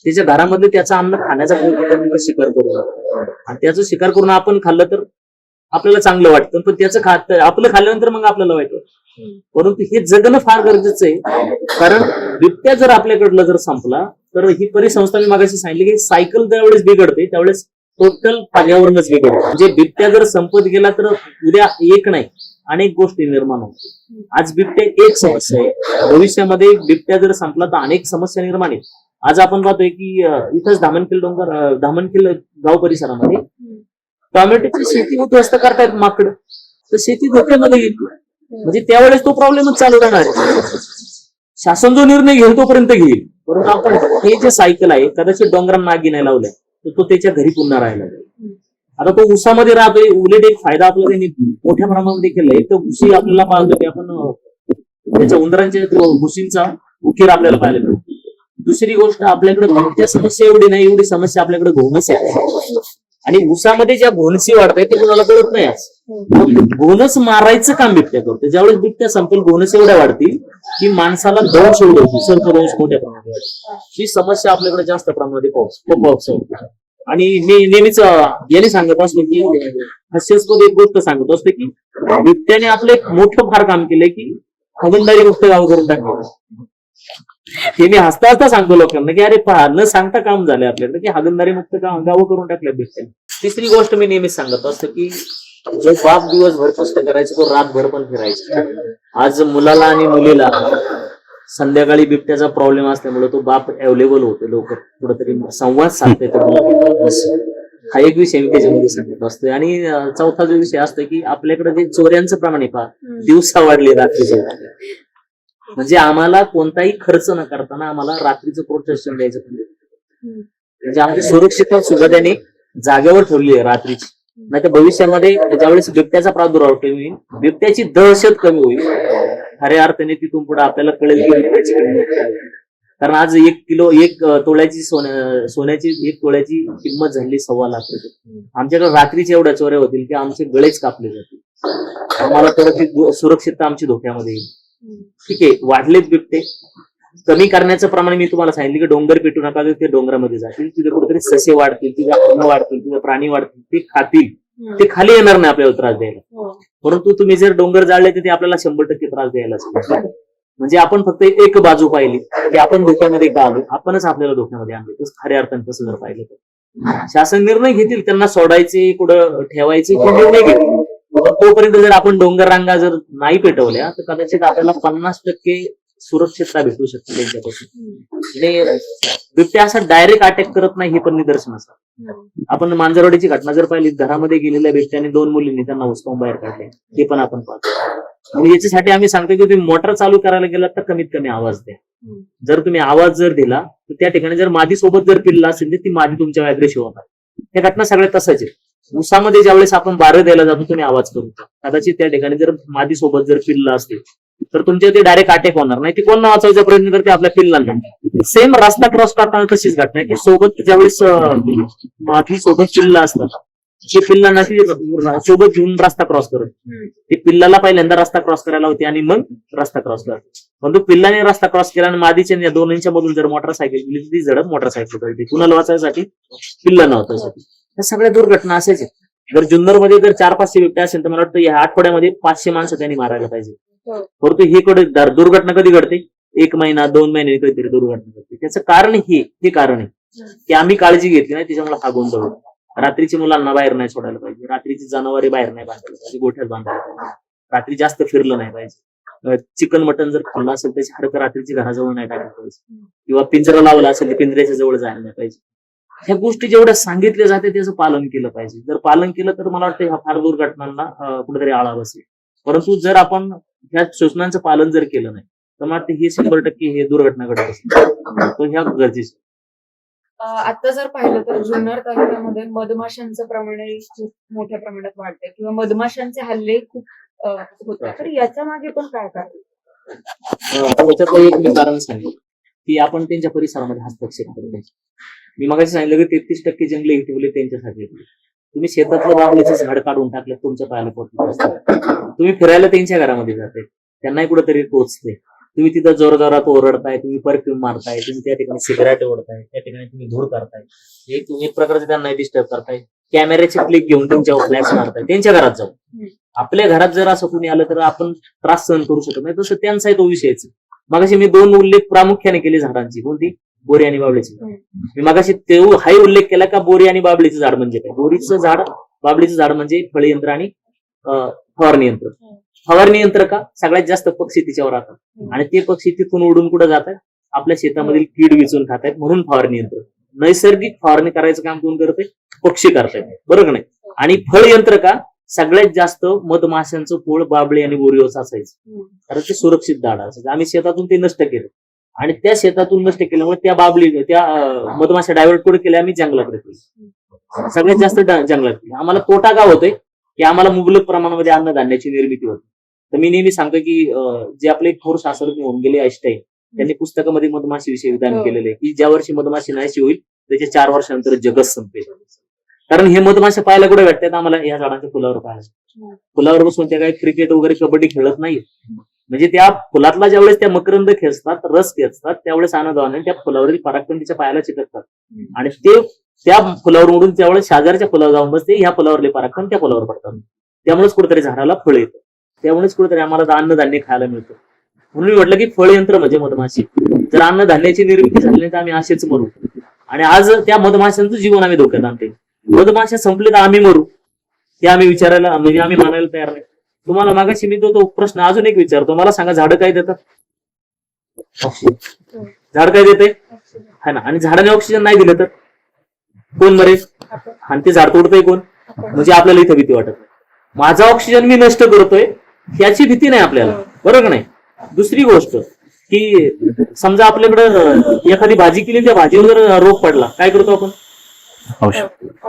त्याच्या घरामध्ये त्याचं अन्न खाण्याचा प्रयत्न शिकार करू नका. आणि त्याचं शिकार करून आपण खाल्लं तर आपल्याला चांगलं वाटतं, पण त्याचं आपलं खाल्ल्यानंतर मग आपल्याला वाईट वाटतं. परंतु हे जगणं फार गरजेचं आहे. कारण बिबट्या जर आपल्याकडलं जर संपला तर ही परिसंस्था मी मागाशी सांगितली की सायकल त्यावेळेस बिघडते, त्यावेळेस टोटल पर्यावरणच बिघडतं. म्हणजे बिबट्या जर संपत गेला तर उद्या एक नाही अनेक गोष्टी निर्माण होतात. आज बिबट्या एक समस्या आहे, भविष्यामध्ये बिबट्या जर संपला तर अनेक समस्या निर्माण आहेत. आज आपण पाहतोय की इथंच धामणखेल गाव परिसरामध्ये टोमॅटोची शेती उद्ध्वस्त करतायत माकड, तर शेती धोक्यामध्ये येईल. म्हणजे त्यावेळेस तो प्रॉब्लेमच चालू राहणार आहे. शासन जो निर्णय घेईल तोपर्यंत घेईल, परंतु आपण हे जे सायकल आहे कदाचित डोंगरांना आगी नाही लावलंय तर तो त्याच्या घरी पुन्हा राहिला. आता तो ऊसामध्ये राहतोय, उलट एक फायदा आपल्याला त्यांनी मोठ्या प्रमाणामध्ये केलाय. एक तर भुसी आपल्याला पाहतो की आपण त्याच्या उंदरांच्या भुसींचा उकेर आपल्याला पाहायला मिळतो. दुसरी गोष्ट आपल्याकडे बिबट्या समस्या एवढी नाही, एवढी समस्या आपल्याकडे घोणस आहे. आणि ऊसामध्ये ज्या घोणसी वाढताय ते कोणाला कळत नाही. आज घोणस मारायचं काम बिबट्या करतो. ज्यावेळेस बिबट्या संपेल घोणस एवढ्या वाढतील की माणसाला दंश होईल, सर्पदंश मोठ्या प्रमाणात वाढेल. ही समस्या आपल्याकडे जास्त प्रमाणात पाऊस आणि मी नेहमीच याने सांगत असतो की हास्यास्पद एक गोष्ट सांगत असतो की बिबट्याने आपलं एक मोठं फार काम केलंय की हागणदारी मुक्त गाव करून टाकलं. ते मी हसता हसता सांगतो लोकांना की अरे पहा, न सांगता काम झालंय आपल्याकडे की हागणदारी मुक्त गाव करून टाकल्या बिबट्याने. तिसरी गोष्ट मी नेहमीच सांगत असतो की जो बाप दिवसभर कष्ट करायचं तो रातभर पण फिरायचा. आज मुलाला आणि मुलीला संध्याकाळी बिबट्याचा प्रॉब्लेम असल्यामुळे तो बाप अवेलेबल होतो, लवकर कुठेतरी संवाद साधते. हा एक विषय मी त्याच्यामध्ये सांगत असतोय. आणि चौथा जो विषय असतो की आपल्याकडे जे चोऱ्यांचं प्रमाण आहे पहा, दिवसा वाढले रात्रीचे. म्हणजे आम्हाला कोणताही खर्च न करताना आम्हाला रात्रीचं प्रोटेक्शन द्यायचं. म्हणजे आमची सुरक्षितता सुद्धा त्यांनी जागेवर ठेवली आहे रात्रीची. नाही तर भविष्यामध्ये ज्यावेळेस बिबट्याचा प्रादुर्भाव कमी होईल, बिबट्याची दहशत कमी होईल, खऱ्या अर्थाने तिथून पुढे आपल्याला कळेल की बिबट्याची किंमत. कारण आज 1 तोळ्याची सोन्याची 1 तोळ्याची किंमत झाली 1.25 लाख रुपये. आमच्याकडे रात्रीच्या एवढ्या चोऱ्या होतील की आमचे गळेच कापले जातील. आम्हाला तर सुरक्षितता आमची धोक्यामध्ये येईल. ठीक आहे, वाढलेत बिबटे, कमी करण्याचं प्रमाण मी तुम्हाला सांगितलं की डोंगर पेटू नका, ते डोंगरामध्ये जातील, तिथे कुठेतरी ससे वाढतील, तिथे अन्न वाढतील, तिथे प्राणी वाढतील, ते खातील, ते खाली येणार नाही आपल्याला त्रास द्यायला. परंतु तुम्ही जर डोंगर जाळले तर ते आपल्याला 100% त्रास द्यायला. म्हणजे आपण फक्त एक बाजू पाहिली की आपण धोक्यामध्ये का आलो, आपणच आपल्याला धोक्यामध्ये आणलो. तसं खऱ्या अर्थाने तसं जर पाहिलं तर शासन निर्णय घेतील त्यांना सोडायचे कुठं ठेवायचे ते निर्णय घेतील. तोपर्यंत जर आपण डोंगर रांगा जर नाही पेटवल्या तर कदाचित आपल्याला 50% सुरक्षितता भेटू शकते त्यांच्यापासून. म्हणजे बिबट्या असा डायरेक्ट अटॅक करत नाही हे पण निदर्शन असतं. आपण मांजरवाडीची घटना जर पाहिली, घरामध्ये गेलेल्या बिबट्याने 2 मुलींनी त्यांना हुसकावून बाहेर काढले, ते पण आपण पाहतो. आणि याच्यासाठी आम्ही सांगतो की तुम्ही मोटर चालू करायला गेलात तर कमीत कमी आवाज द्या. जर तुम्ही आवाज जर दिला तर त्या ठिकाणी जर मादी सोबत जर पिल्ला असेल तर ती मादी तुमच्या अग्रेसिव्ह होणार. ह्या घटना सगळ्या तसाच आहे. उसामध्ये ज्यावेळेस आपण बारं द्यायला जातो तुम्ही आवाज करू, कदाचित त्या ठिकाणी जर मादी सोबत जर पिल्ला असतील तर तुमच्या ते डायरेक्ट अटॅक होणार नाही. ती कोण वाचवायचा प्रयत्न करते आपल्या पिल्लांना. सेम रस्ता क्रॉस करताना तशीच घटना आहे की सोबत ज्यावेळेस मादी सोबत पिल्ला असतात ते पिल्लांना ती सोबत घेऊन रस्ता क्रॉस करत, ती पिल्लाला पहिल्यांदा रस्ता क्रॉस करायला होती आणि मग रस्ता क्रॉस करते. पण तो पिल्लाने रस्ता क्रॉस केला आणि मादीच्या या दोन्हींच्या मधून जर मोटरसायकल गेली ती झडप मोटरसायकल करते, कुणाला वाचायसाठी, पिल्लांना वाचायसाठी. ह्या सगळ्या दुर्घटना असायच. जर जुन्नरमध्ये जर 400-500 बिबट्या असेल तर मला वाटतं या आठवड्यामध्ये 500 माणसं त्यांनी मारायला पाहिजे. परंतु ही दुर्घटना कधी घडते? 1 महिना 2 महिने कधीतरी दुर्घटना घडते. त्याचं कारण हे कारण आहे की आम्ही काळजी घेतली नाही, त्याच्यामुळे हा गोंधळ होतो. रात्रीची मुलांना बाहेर नाही सोडायला पाहिजे, रात्रीची जनावरे बाहेर नाही बांधायला पाहिजे, गोठ्यात बांधायला पाहिजे, रात्री जास्त फिरलं नाही पाहिजे. चिकन मटन जर खाल्लं असेल त्याची हाडकं रात्रीची घराजवळ नाही टाकायला पाहिजे, किंवा पिंजरा लावला असेल तर पिंजऱ्याच्या जवळ जायला नाही पाहिजे. ह्या गोष्टी जेवढ्या सांगितल्या जाते त्याचं पालन केलं पाहिजे. जर पालन केलं तर मला वाटतं ह्या फार दुर्घटनांना कुठेतरी आळा बसेल. परंतु जर आपण ह्या सूचनांचं पालन जर केलं नाही तर मला वाटतं ही 100% हे दुर्घटना घडत असेल तर ह्या गरजेचं. आता जर पाहिलं तर जुन्नर तालुक्यामध्ये मधमाशांचं प्रमाण खूप मोठ्या प्रमाणात वाढतंय किंवा मधमाशांचे हल्ले खूप होतात. तर याच्या मागे पण काय कारण? त्याच्यात एक मी कारण सांगेल की आपण त्यांच्या परिसरामध्ये हस्तक्षेप करतो. मी मगाशी सांगितलं की 33% जंगले ठेवले त्यांच्यासाठी. तुम्ही शेतातलं बांबळीचं झाड काढून टाकलं तुमच्या पायाला पोहोचलं. तुम्ही फिरायला त्यांच्या घरामध्ये जाते, त्यांनाही कुठेतरी टोचते. तुम्ही तिथं जोरजोरात ओरडताय, तुम्ही परफ्यूम मारताय, तुम्ही त्या ठिकाणी सिगरेट ओढताय, त्या ठिकाणी तुम्ही धूर करताय, हे तुम्ही एक प्रकारचे त्यांना डिस्टर्ब करताय. कॅमेऱ्याची क्लिक घेऊन तुमच्यावर फ्लॅश मारताय त्यांच्या घरात जाऊन. आपल्या घरात जर असं कोणी आलं तर आपण त्रास सहन करू शकत नाही, तसं त्यांचाही तो विषयच. मगाशी मी 2 उल्लेख प्रामुख्याने केले झाडांची, कोणती? बोरी आणि बाबळीची. मी मगाशी ते हाही उल्लेख केला का बोरी आणि बाबळीचं झाड म्हणजे काय. बोरीचं झाड, बाबळीचं झाड म्हणजे फळयंत्र आणि फवारणी यंत्र. फवारणी यंत्र का? सगळ्यात जास्त पक्षी तिच्यावर राहतात आणि ते पक्षी तिथून उडून कुठे जातात? आपल्या शेतामधील कीड विचून खातात, म्हणून फवारणी यंत्र. नैसर्गिक फवारणी करायचं काम कोण करते? पक्षी करतायत, बरोबर नाही? आणि फळ यंत्र का? सगळ्यात जास्त मधमाशांचं पोळ बाबळी आणि बोरीवरच असायचं, कारण ते सुरक्षित झाड असायचं. आम्ही शेतातून ते नष्ट केलं आणि त्या शेतातून नष्ट केल्यामुळे त्या त्या मधमाशा डायव्हर्ट कुठे केल्या? आम्ही जंगलाकडे केली, सगळ्यात जास्त जंगलात केली. आम्हाला तोटा का होतोय की आम्हाला मुबलक प्रमाणामध्ये अन्नधान्याची निर्मिती होते. तर मी नेहमी सांगतो की जे आपले थोर शास्त्रज्ञ होऊन गेले आईन्स्टाईन, त्यांनी पुस्तकामध्ये मधमाशी विषयी विधान केलेले आहे की ज्या वर्षी मधमाशी नाहीशी होईल त्याच्या 4 वर्षानंतर जगच संपेल. कारण हे मधमाशा पाहायला कुठे भेटतात? आम्हाला या झाडांच्या फुलावर पाहायला. फुलावर बसून त्या काही क्रिकेट वगैरे कबड्डी खेळत नाही. म्हणजे त्या फुलातला ज्यावेळेस त्या मकरंद खेचतात, रस खेचतात, त्यावेळेस आनंदाने त्या फुलावरील परागकण तिच्या पायाला चिकटतात आणि ते त्या फुलावर उडून त्यावेळेस शेजारच्या फुलावर जाऊन बसते, ह्या फुलावरले परागकण त्या फुलावर पडतात. त्यामुळेच कुठेतरी झाडाला फळ येतं, त्यामुळेच कुठेतरी आम्हाला अन्नधान्य खायला मिळतं. म्हणून मी म्हटलं की फळयंत्र म्हणजे मधमाशी. जर अन्नधान्याची निर्मिती झाली नाही तर आम्ही असेच मरू. आणि आज त्या मधमाशांचं जीवन आम्ही धोक्यात आणते. मधमाशा संपले तर आम्ही मरू, ते आम्ही विचारायला म्हणजे आम्ही मानायला तयार नाही. तुम्हाला मागाशी मी तो प्रश्न अजून एक विचारतो, मला सांगा झाडं काय देतात? झाड काय देते? है ना. आणि झाडाने ऑक्सिजन नाही दिलं तर कोण मरेल? आणि ते झाड तोडतंय कोण? म्हणजे आपल्याला इथं भीती वाटत नाही. माझा ऑक्सिजन मी नष्ट करतोय याची भीती नाही आपल्याला, बरोबर नाही? दुसरी गोष्ट की समजा आपल्याकडं एखादी भाजी केली, त्या भाजीवर जर रोग पडला, काय करतो आपण?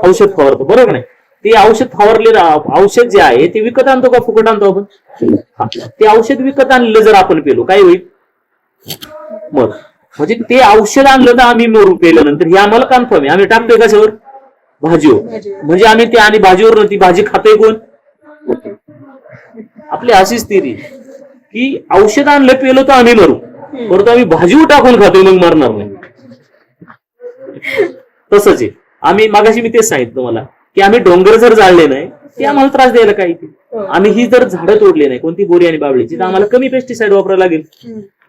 औषध फवारतो, बरोबर नाही? ते औषध फवारलेलं औषध जे आहे ते विकत आणतो का फुकट आणतो आपण? ते औषध विकत आणलं जर आपण पेलो काय होईल? मग म्हणजे ते औषध आणलं तर आम्ही मरू पेल्यानंतर, हे आम्हाला कन्फर्म आहे. आम्ही टाकतोय कशावर? भाजीवर. म्हणजे आम्ही ते आणि भाजीवर ती भाजी खातोय कोण? आपली अशीच थिअरी की औषध आणलं पेलो तर आम्ही मरू, परंतु आम्ही भाजीवर टाकून खातोय मग मरणार नाही. तसंच आहे. आम्ही मागाशी मी तेच सांगितलं तुम्हाला की आम्ही डोंगर जर जाळले नाही ते आम्हाला त्रास द्यायला काही. आम्ही ही जर झाडं तोडली नाही, कोणती बोरी आणि बाबळीची, तर आम्हाला कमी पेस्टिसाइड वापरायला लागेल.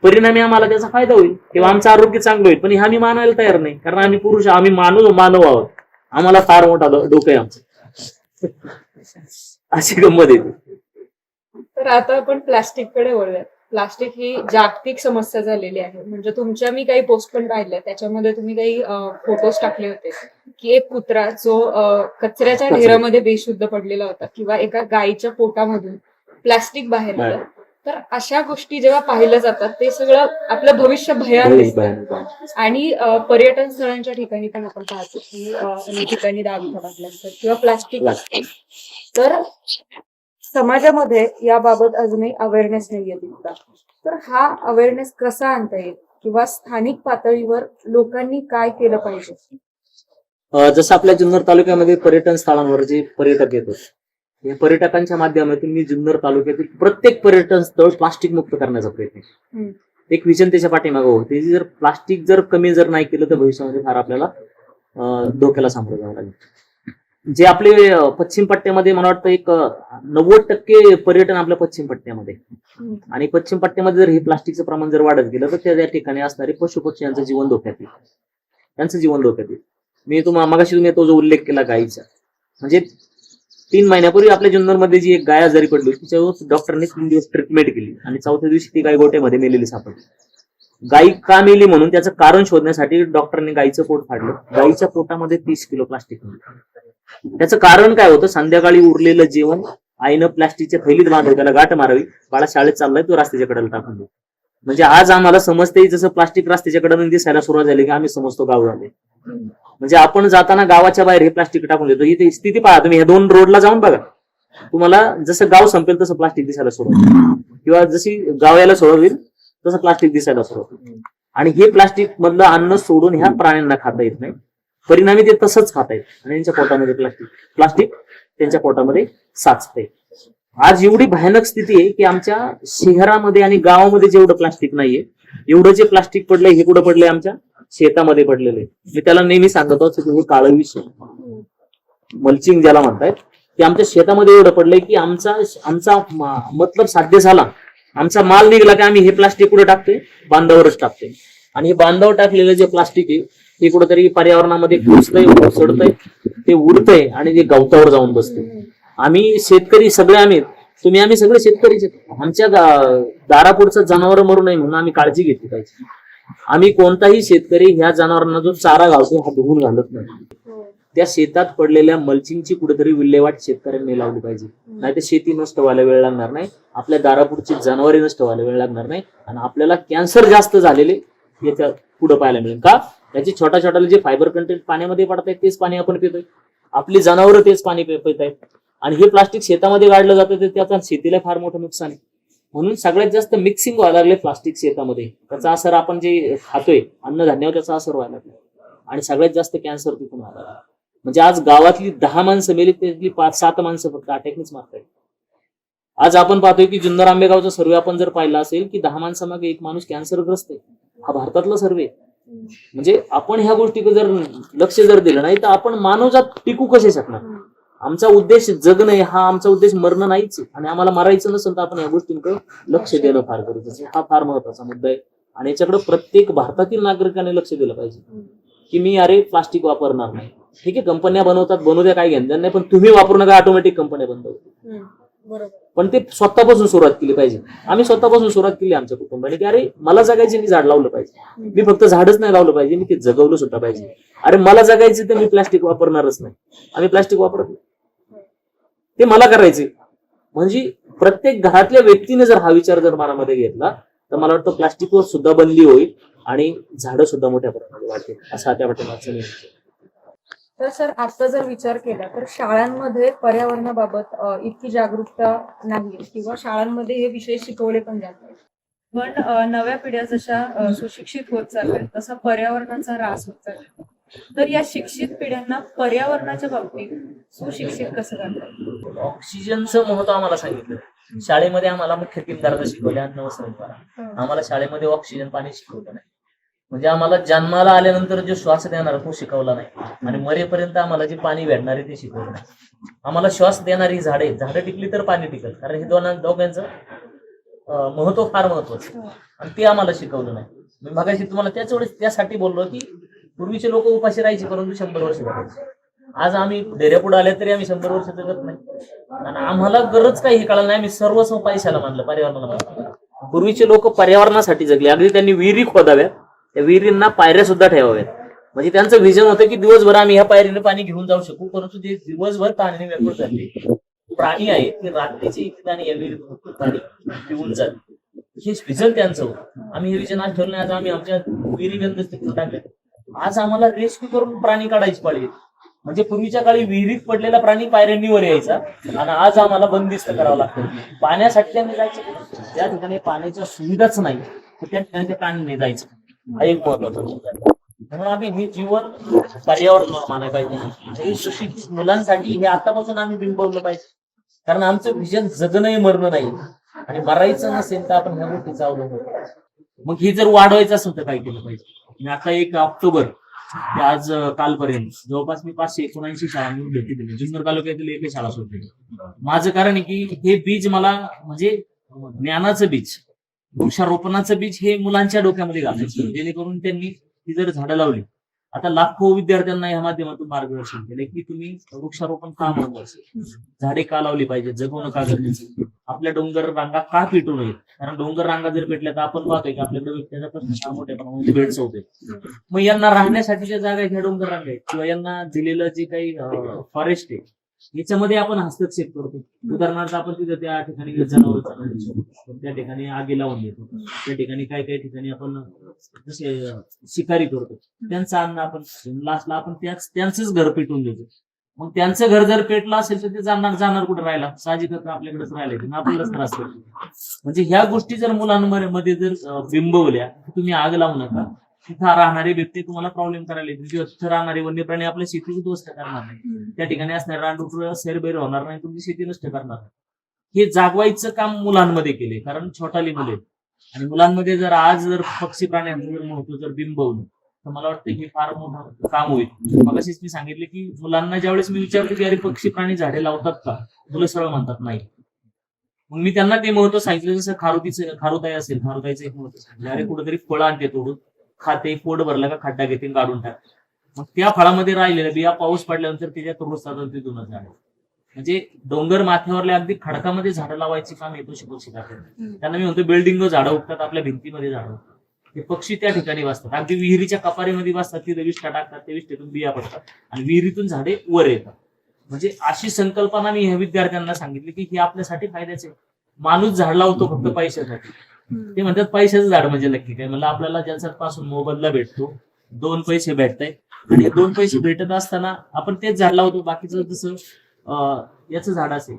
परिणामी आम्हाला त्याचा फायदा होईल किंवा आमचं आरोग्य चांगलं होईल. पण हे आम्ही मानायला तयार नाही, कारण आम्ही पुरुष, आम्ही मानव आहोत. आम्हाला फार मोठा डोकं आहे आमचं. अशी गंमत येते. तर आता आपण प्लास्टिककडे वळूयात. प्लास्टिक ही जागतिक समस्या झालेली आहे. म्हणजे तुमच्या मी काही पोस्ट पण पाहिल्या, त्याच्यामध्ये तुम्ही काही फोटोज टाकले होते की एक कुत्रा जो कचऱ्याच्या ढेरामध्ये बेशुद्ध पडलेला होता, किंवा एका गायीच्या पोटामधून प्लास्टिक बाहेर आलं. तर अशा गोष्टी जेव्हा पाहिल्या जातात ते सगळं आपलं भविष्य भयानक दिसतं. आणि पर्यटन स्थळांच्या ठिकाणी पण आपण पाहतो की अनेक ठिकाणी दागिने बाटल्या असतात किंवा प्लास्टिक असतं. तर समाजामध्ये याबाबत अजूनही अवेअरनेस नाहीये तितका. तर हा अवेअरनेस कसा आणता येईल, किंवा स्थानिक पातळीवर लोकांनी काय केलं पाहिजे? जसं आपल्या जुन्नर तालुक्यामध्ये पर्यटन स्थळांवर जे पर्यटक येतात, या पर्यटकांच्या माध्यमातून मी जुन्नर तालुक्यातील प्रत्येक पर्यटन स्थळ प्लास्टिक मुक्त करण्याचा प्रयत्न केला. एक विजन त्याच्या पाठीमागं होते. जर प्लास्टिक जर कमी जर नाही केलं तर भविष्यामध्ये फार आपल्याला धोक्याला सामोरं जावं लागेल. जे आपले पश्चिम पट्ट्यामध्ये मला वाटतं एक 90% पर्यटन आपल्या पश्चिम पट्ट्यामध्ये, आणि पश्चिम पट्ट्यामध्ये जर हे प्लास्टिकचं प्रमाण जर वाढत गेलं तर त्या ठिकाणी असणारे पशु पक्षी यांचं जीवन धोक्यात येईल. त्यांचं जीवन धोक्यात येईल. मी मगाशी तुम्ही तो जो उल्लेख केला गायीचा, म्हणजे 3 महिन्यापूर्वी आपल्या जुन्नरमध्ये जी एक गाय आजारी पडली, तिच्यावर डॉक्टरने 3 दिवस ट्रीटमेंट केली आणि 4थ्या दिवशी ती गाय गोट्यामध्ये मेलेली सापडली. गायी का मेली म्हणून त्याचं कारण शोधण्यासाठी डॉक्टरने गायीचं पोट फाडलं. गायीच्या पोटामध्ये 30 किलो प्लास्टिक होतं. त्याचं कारण काय होतं? संध्याकाळी उरलेलं जेवण आईनं प्लास्टिकच्या थैलीत बांधून त्याला गाठ मारावी, बाळा शाळेत चाललाय तो रस्त्याच्या कडेला टाकून देऊ. म्हणजे आज आम्हाला समजते, जसं प्लास्टिक रस्त्याच्या कडेला दिसायला सुरुवात झाली की आम्ही समजतो गाव झाले. म्हणजे आपण जाताना गावाच्या बाहेर हे प्लास्टिक टाकून देतो. ही स्थिती पहा तुम्ही, ह्या 2 रोडला जाऊन बघा, तुम्हाला जसं गाव संपेल तसं प्लास्टिक दिसायला सुरुवात होईल, किंवा जशी गाव यायला सुरुवात होईल तसं प्लास्टिक दिसायला सुरुवात होईल. आणि हे प्लास्टिक मधलं अन्न सोडून ह्या प्राण्यांना खाता येत नाही. परिणामी ते तसंच खाता येत आणि त्यांच्या पोटामध्ये प्लास्टिक त्यांच्या पोटामध्ये साचते. आज एवढी भयानक स्थिती आहे की आमच्या शहरामध्ये आणि गावामध्ये जेवढं प्लास्टिक नाहीये, एवढं जे प्लास्टिक पडलंय हे कुठं पडलंय? आमच्या शेतामध्ये पडलेलं आहे. मी त्याला नेहमी सांगतो हे काळं विष मल्चिंग ज्याला म्हणतायत, की आमच्या शेतामध्ये एवढं पडलंय की आमचा मतलब साध्य झाला, आमचा माल निघाला की आम्ही हे प्लास्टिक कुठे टाकतोय? बांधावरच टाकतोय. आणि हे बांधावर टाकलेलं जे प्लास्टिक आहे ते कुठेतरी पर्यावरणामध्ये घुसतंय, घुसडतंय, ते उडतंय आणि ते गवतावर जाऊन बसतंय. आम्ही शेतकरी सगळे, आम्ही सगळे शेतकरीच. आमच्या दारापुढचं जनावर मरू नये म्हणून आम्ही काळजी घेतली पाहिजे. आम्ही कोणताही शेतकरी ह्या जनावरांना जो चारा घालतो हा धुवून घालत नाही. त्या शेतात पडलेल्या मल्चिंगची कुठेतरी विल्हेवाट शेतकऱ्यांनी लावली पाहिजे. नाही तर शेती नष्ट व्हायला वेळ लागणार नाही, आपल्या दारापुढची जनावरे नष्ट व्हायला वेळ लागणार नाही, आणि आपल्याला कॅन्सर जास्त झालेले याच्या पुढे पाहायला मिळेल. का? त्याची छोट्या जे फायबर कंटेंट पाण्यामध्ये पडत आहेत तेच पाणी आपण पितोय, आपली जनावरं तेच पाणी पित आहेत, आणि हे प्लास्टिक शेतामध्ये गाडलं जातं तर त्याचा शेतीला फार मोठं नुकसान आहे. म्हणून सगळ्यात जास्त मिक्सिंग व्हायला लागले प्लास्टिक शेतामध्ये. त्याचा असर आपण जे खातोय अन्नधान्यावर त्याचा असर व्हायला लागला, आणि सगळ्यात जास्त कॅन्सर तिथून व्हायला लागला. म्हणजे आज गावातली 10 माणसं मेली, त्यातली 5-7 माणसं फक्त अटॅकनेच मारतायत. आज आपण पाहतोय की जुन्नर आंबेगावचा सर्वे आपण जर पाहिला असेल की 10 माणसामागे 1 माणूस कॅन्सरग्रस्त आहे. हा भारतातला सर्वे. म्हणजे आपण ह्या गोष्टीकडे जर लक्ष जर दिलं नाही तर आपण मानवजात टिकू कसे शकणार? आमचा उद्देश जगणं आहे, हा आमचा उद्देश मरणं नाहीच, आणि आम्हाला मारायचं नसेल तर आपण या गोष्टींकडे लक्ष देणं फार गरजेचं आहे. हा फार महत्वाचा मुद्दा आहे, आणि याच्याकडे प्रत्येक भारतातील नागरिकाने लक्ष दिलं पाहिजे की मी प्लास्टिक वापरणार नाही. ठीक आहे, कंपन्या बनवतात, बनवू द्या, काय घेणं नाही, पण तुम्ही वापरू नका, ऑटोमॅटिक कंपन्या बंद होतील. पण ते स्वतःपासून सुरुवात केली पाहिजे. आम्ही स्वतःपासून सुरुवात केली आमच्या कुटुंबाने की मला जगायचे, मी झाड लावलं पाहिजे. मी फक्त झाडच नाही लावलं पाहिजे, मी ते जगवलं सुद्धा पाहिजे. मला जगायचं तर मी प्लास्टिक वापरणारच नाही. आम्ही प्लास्टिक वापरत नाही, ते मला करायचे. म्हणजे प्रत्येक घरातल्या व्यक्तीने जर हा विचार जर मनामध्ये घेतला तर मला वाटतं प्लास्टिकवर सुद्धा बंदी होईल आणि झाडं सुद्धा मोठ्या प्रमाणात वाढतील, असं त्या पाठीमागचं मी. तर सर, आता जर विचार केला तर शाळांमध्ये पर्यावरणाबाबत इतकी जागरूकता नाही, किंवा शाळांमध्ये हे विषय शिकवले पण जात नाही. पण नव्या पिढ्या जशा सुशिक्षित होत चालल्या तसा पर्यावरणाचा ऱ्हास होत चालला. तर या शिक्षित पिढ्यांना पर्यावरणाच्या बाबतीत सुशिक्षित कसं करतात? ऑक्सिजनचं महत्व आम्हाला सांगितलं. शाळेमध्ये आम्हाला मुख्य 3 दर्जा शिकवले, अन्न, वस्त्र, निवारा. आम्हाला शाळेमध्ये ऑक्सिजन पाणी शिकवलं नाही. म्हणजे आम्हाला जन्माला आल्यानंतर जो श्वास देणार तो शिकवला नाही, आणि मरेपर्यंत आम्हाला जे पाणी भेटणार आहे ते शिकवलं नाही. आम्हाला श्वास देणारी झाडं टिकली तर पाणी टिकल, कारण हे दोघांचं महत्व फार महत्वाचं आणि ते आम्हाला शिकवलं नाही. मी मगाशी तुम्हाला त्यासाठी बोललो की पूर्वीचे लोक उपाशी राहायचे परंतु 100 वर्ष जगायचे. आज आम्ही डेऱ्यापुढे आले तरी आम्ही 100 वर्ष जगत नाही आणि आम्हाला गरज काही हे कळलं नाही. आम्ही सर्वस्व पैशाला मानलं, पर्यावरणाला मानलं. पूर्वीचे लोक पर्यावरणासाठी जगले. अगदी त्यांनी विहिरी खोदाव्या, त्या विहिरींना पायऱ्या सुद्धा ठेवाव्यात. म्हणजे त्यांचं विजन होतं की दिवसभर आम्ही ह्या पायरीने पाणी घेऊन जाऊ शकू, परंतु ते दिवसभर पाण्याने व्याकुळ झाले. प्राणी आहे ते रात्रीचे इथे आणि या विहिरीत पाणी पिऊन जाते. हे विजन त्यांचं होतं. आम्ही हे विजन आज ठेवलं नाही. आज आम्ही आमच्या विहिरी बंदस्त टाकल्या. आज आम्हाला रेस्क्यू करून प्राणी काढायची पाळी. म्हणजे पूर्वीच्या काळी विहिरीत पडलेला प्राणी पायऱ्यांनी वर यायचा आणि आज आम्हाला बंदिस्त करावं लागतं. पाण्यासाठी आम्ही जायचं, त्या ठिकाणी पाण्याच्या सुविधाच नाही तर त्या ठिकाणी त्या प्राण्यांनी जायचं. हा एक महत्वाचा मुद्दा आहे. म्हणून आम्ही हे जीवन पर्यावरणावर मानायला पाहिजे. हे सुशिक्षित मुलांसाठी हे आतापासून आम्ही बिंबवलं पाहिजे. कारण आमचं विजन जगणंही मरणं नाही आणि मरायचं नसेल तर आपण ह्या गोष्टीचा अवलंब करू. मग हे जर वाढवायचं असेल तर काय केलं पाहिजे. मी आता 1 ऑक्टोबर ते आज कालपर्यंत जवळपास मी 579 शाळांनी भेटी दिली. जुन्नर तालुक्यातील एकही शाळा सोडली. माझं कारण आहे की हे बीज मला म्हणजे ज्ञानाचं बीज, वृक्षारोपणाचं बीज हे मुलांच्या डोक्यामध्ये घालायचं, जेणेकरून त्यांनी ती जर झाडं लावली. आता लाखो विद्यार्थ्यांना या माध्यमातून मार्गदर्शन केले की तुम्ही वृक्षारोपण का महत्वाचं, झाडे का लावली पाहिजे, जगवणं का गरजेचं, आपल्या डोंगर रांगा का पेटू नयेत. कारण डोंगर रांगा जर पेटल्या तर आपण पाहतोय की आपल्याकडे त्याचा प्रश्न मोठ्या प्रमाणात भेडसावतोय. मग यांना राहण्यासाठीच्या जागा ह्या डोंगर रांगा आहेत किंवा यांना दिलेलं जे काही फॉरेस्ट आहे याच्यामध्ये आपण हस्तक्षेप करतो. उदाहरणार्थ आपण तिथे त्या ठिकाणी जनावर त्या ठिकाणी आगी लावून देतो, त्या ठिकाणी काही ठिकाणी आपण जसे शिकारी करतो, त्यांचं अन्न आपण लास्टला आपण त्यांचंच घर पेटून देतो. मग त्यांचं घर जर पेटलं असेल तर ते जाणार कुठं राहिला, साहजिकच आपल्याकडेच राहिले, आपल्यालाच त्रास करतो. म्हणजे ह्या गोष्टी जर मुलांमध्ये जर बिंबवल्या, तुम्ही आग लावू नका, तिथं राहणारे व्यक्ती तुम्हाला प्रॉब्लेम करायला येतील किंवा तिथं राहणारे वन्य प्राणी आपल्या शेतीची उद्ध्वस्त करणार नाही, त्या ठिकाणी असणारे रानडुकरं सैरबैर होणार नाही, तुमची शेती नष्ट करणार नाही. हे जागवायचं काम मुलांमध्ये केले. कारण छोटाली मुले आणि मुलांमध्ये जर आज जर पक्षी प्राण्यांचं जर महत्व जर बिंबवलं तर मला वाटतं हे फार मोठं काम होईल. मगाशीच मी सांगितलं की मुलांना ज्यावेळेस मी विचारतो की अरे पक्षी प्राणी झाडे लावतात का, मुलं सरळ म्हणतात नाही. मग मी त्यांना ते महत्व सांगितलं. जसं खारुताई असेल, खारुताईचं एक महत्व सांगितलं, अरे कुठेतरी फळं आणते तोडून, खाते, पोट भरलं का खड्डा घेते काढून टाक. मग त्या फळामध्ये राहिलेल्या बिया पाऊस पडल्यानंतर त्याच्यात रुजतात, तिथूनच झाड. म्हणजे डोंगर माथ्यावरल्या अगदी खडकामध्ये झाडं लावायची काम येतो पक्षी करतात. त्यांना मी म्हणतो बिल्डिंग झाडं उगतात, आपल्या भिंतीमध्ये झाडं उगतात. ते पक्षी त्या ठिकाणी बसतात, अगदी विहिरीच्या कपारीमध्ये बसतात, तिथे विष्ठा टाकतात, त्या विष्ठेतून बिया पडतात आणि विहिरीतून झाडे वर येतात. म्हणजे अशी संकल्पना मी ह्या विद्यार्थ्यांना सांगितली की हे आपल्यासाठी फायद्याचे. माणूस झाड लावतो फक्त पैशासाठी. ते म्हणतात पैशाचं झाड म्हणजे नक्की काय. मला आपल्याला ज्याच्यापासून मोबदला भेटतो, 2 पैसे भेटताय आणि 2 पैसे भेटत असताना आपण तेच झाड लावतो. बाकीचं जसं याचं झाड असेल,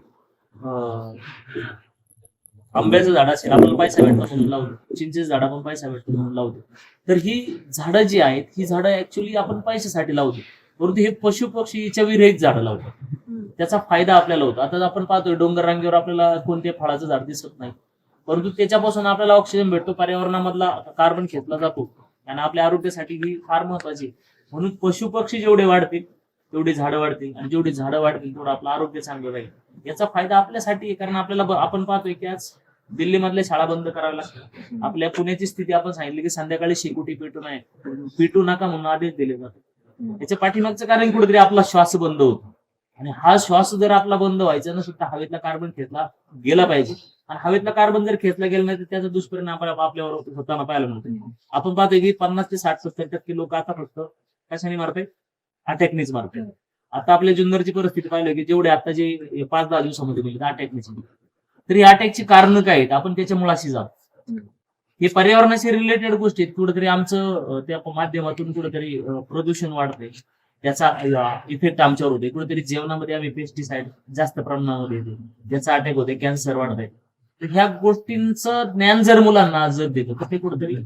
आंब्याचं झाड असेल, आपल्याला पैसा भेटतो म्हणून लावतो, चिंचेचं झाड आपण पैसा भेटतो म्हणून लावतो. तर ही झाडं जी आहेत ही झाडं ऍक्च्युली आपण पैशासाठी लावतो, परंतु हे पशु पक्षीच्या विरहित झाडं लावतात. त्याचा फायदा आपल्याला होतो. आता आपण पाहतोय डोंगर रांगेवर आपल्याला कोणत्या फळाचं झाड दिसत नाही, परंतु त्याच्यापासून आपल्याला ऑक्सिजन भेटतो, पर्यावरणामधला कार्बन घेतला जातो आणि आपल्या आरोग्यासाठी ही फार महत्वाची. म्हणून पशु पक्षी जेवढे वाढतील तेवढी झाडं वाढतील आणि जेवढी झाडं वाढतील तेवढं आपलं आरोग्य चांगलं राहील. याचा फायदा आपल्यासाठी. कारण आपल्याला आपण पाहतोय की आज दिल्लीमधल्या शाळा बंद कराव्या लागतात. आपल्या पुण्याची स्थिती आपण सांगितली की संध्याकाळी शेकोटी पेटू नका म्हणून आदेश दिले जातात. याच्या पाठीमागचं कारण कुठेतरी आपला श्वास बंद होतो आणि हा श्वास जर आपला बंद व्हायचा नसेल तर हवेतला कार्बन खेचला गेला पाहिजे. आणि हवेतला कार्बन जर खेचला गेला नाही तर त्याचा दुष्परिणाम आपल्यावर होताना पाहायला मिळतो. आपण पाहतोय की 50 ते 60% लोक आता फक्त कशाने मारताय, अटॅकनीच मारताय. आता आपल्या जुन्नरची परिस्थिती पाहिली की जेवढे आता जे 5-10 दिवसामध्ये मिळते अटॅकनीच, तर ही अटॅकची कारण काय आहेत आपण त्याच्या मुळाशी जाऊ. हे पर्यावरणाशी रिलेटेड गोष्टी आहेत. कुठेतरी आमचं त्या माध्यमातून कुठेतरी प्रदूषण वाढतंय, त्याचा इफेक्ट आमच्यावर होते. कुठेतरी जेवणामध्ये आम्ही पेस्टिसाइड जास्त प्रमाणामध्ये येते, त्याचा अटॅक होते, कॅन्सर वाढत. तर ह्या गोष्टींचं ज्ञान जर मुलांना जर देतो तर ते कुठेतरी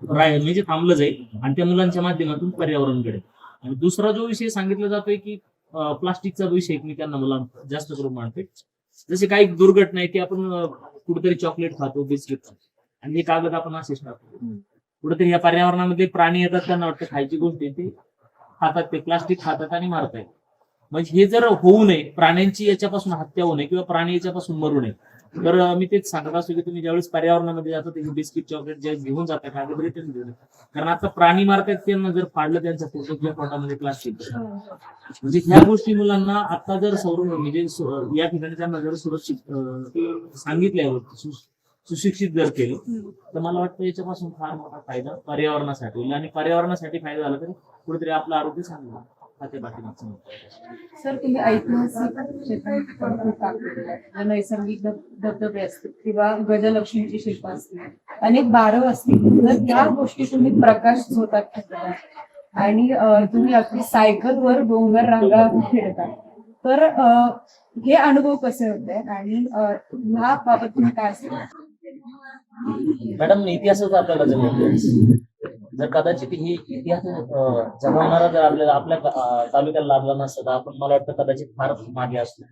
म्हणजे थांबलं जाईल आणि त्या मुलांच्या माध्यमातून पर्यावरणकडे. आणि दुसरा जो विषय सांगितला जातोय की प्लास्टिकचा विषय मी त्यांना मुलांना जास्त करून मानते. जसे काही दुर्घटना आहे की आपण कुठेतरी चॉकलेट खातो, बिस्किट खातो आणि हे कागद आपण असेच टाकतो. कुठेतरी या पर्यावरणामध्ये प्राणी येतात, त्यांना वाटतं खायची गोष्ट आहे, ते खातात, ते प्लास्टिक खातात आणि मारतायत. म्हणजे हे जर होऊ नये, प्राण्यांची याच्यापासून हत्या होऊ नये किंवा प्राणी याच्यापासून मरू नये, तर मी तेच सांगत असतो की तुम्ही ज्यावेळेस पर्यावरणामध्ये जाता ते बिस्किट चॉकलेट जे घेऊन जाता कागद रिटर्न घेऊन येता. कारण आता प्राणी मारतात त्यांना जर फाडलं त्यांच्या पोटाच्या पोटामध्ये प्लास्टिक, म्हणजे ह्या गोष्टी मुलांना आता जर म्हणजे या ठिकाणी त्यांना जर सुरक्षित सांगितल्या सुशिक्षित जर केलं तर मला वाटतं याच्यापासून फार मोठा फायदा पर्यावरणासाठी होईल. आणि पर्यावरणासाठी फायदा झाला तरी कुठेतरी आपलं आरोग्य चांगलं पाठीमागचं. सर, तुम्ही ऐतिहासिक क्षेत्रात भरपूर काम केलेलं आहे. नैसर्गिक धबधबे असतील किंवा गजलक्ष्मीची शिल्प असतील, अनेक बारव असतील, तर या गोष्टी तुम्ही प्रकाश झोतात ठेवता आणि तुम्ही अगदी सायकलवर डोंगर रांगा फिरता. तर हे अनुभव कसे होते आणि ह्या बाबत तुम्ही काय सांगता? मॅडम, इतिहासच आपल्याला जगवतो. जर कदाचित ही इतिहास जगवणारा जर आपल्या तालुक्याला लाभला नसता तर आपण मला वाटतं कदाचित फार मागे असतो.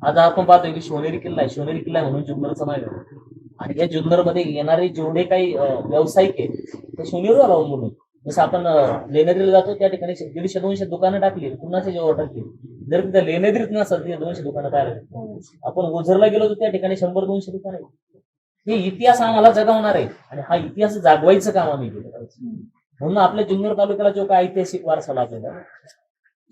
आज आपण पाहतोय की शिवनेरी किल्ला आहे, शिवनेरी किल्ला आहे म्हणून जुन्नरचं नाव आहे. आणि या जुन्नर मध्ये येणारे जेवढे काही व्यावसायिक आहेत ते शिवनेरीवर अवलंबून आहेत. जसं आपण लेण्याद्रीला जातो त्या ठिकाणी 150-200 दुकानं टाकली, पुन्हाचे जेव्हा टाकली. जर तिथे लेण्याद्रीत नसतात तिथे 200 दुकानं तयार. आपण ओझरला गेलो तर त्या ठिकाणी 100-200 दुकानं आहेत. हे इतिहास आम्हाला जगवणार आहे आणि हा इतिहास जागवायचं काम आम्ही केलं पाहिजे. म्हणून आपल्या जुन्नर तालुक्याला जो काय ऐतिहासिक वारसा लाभलेला,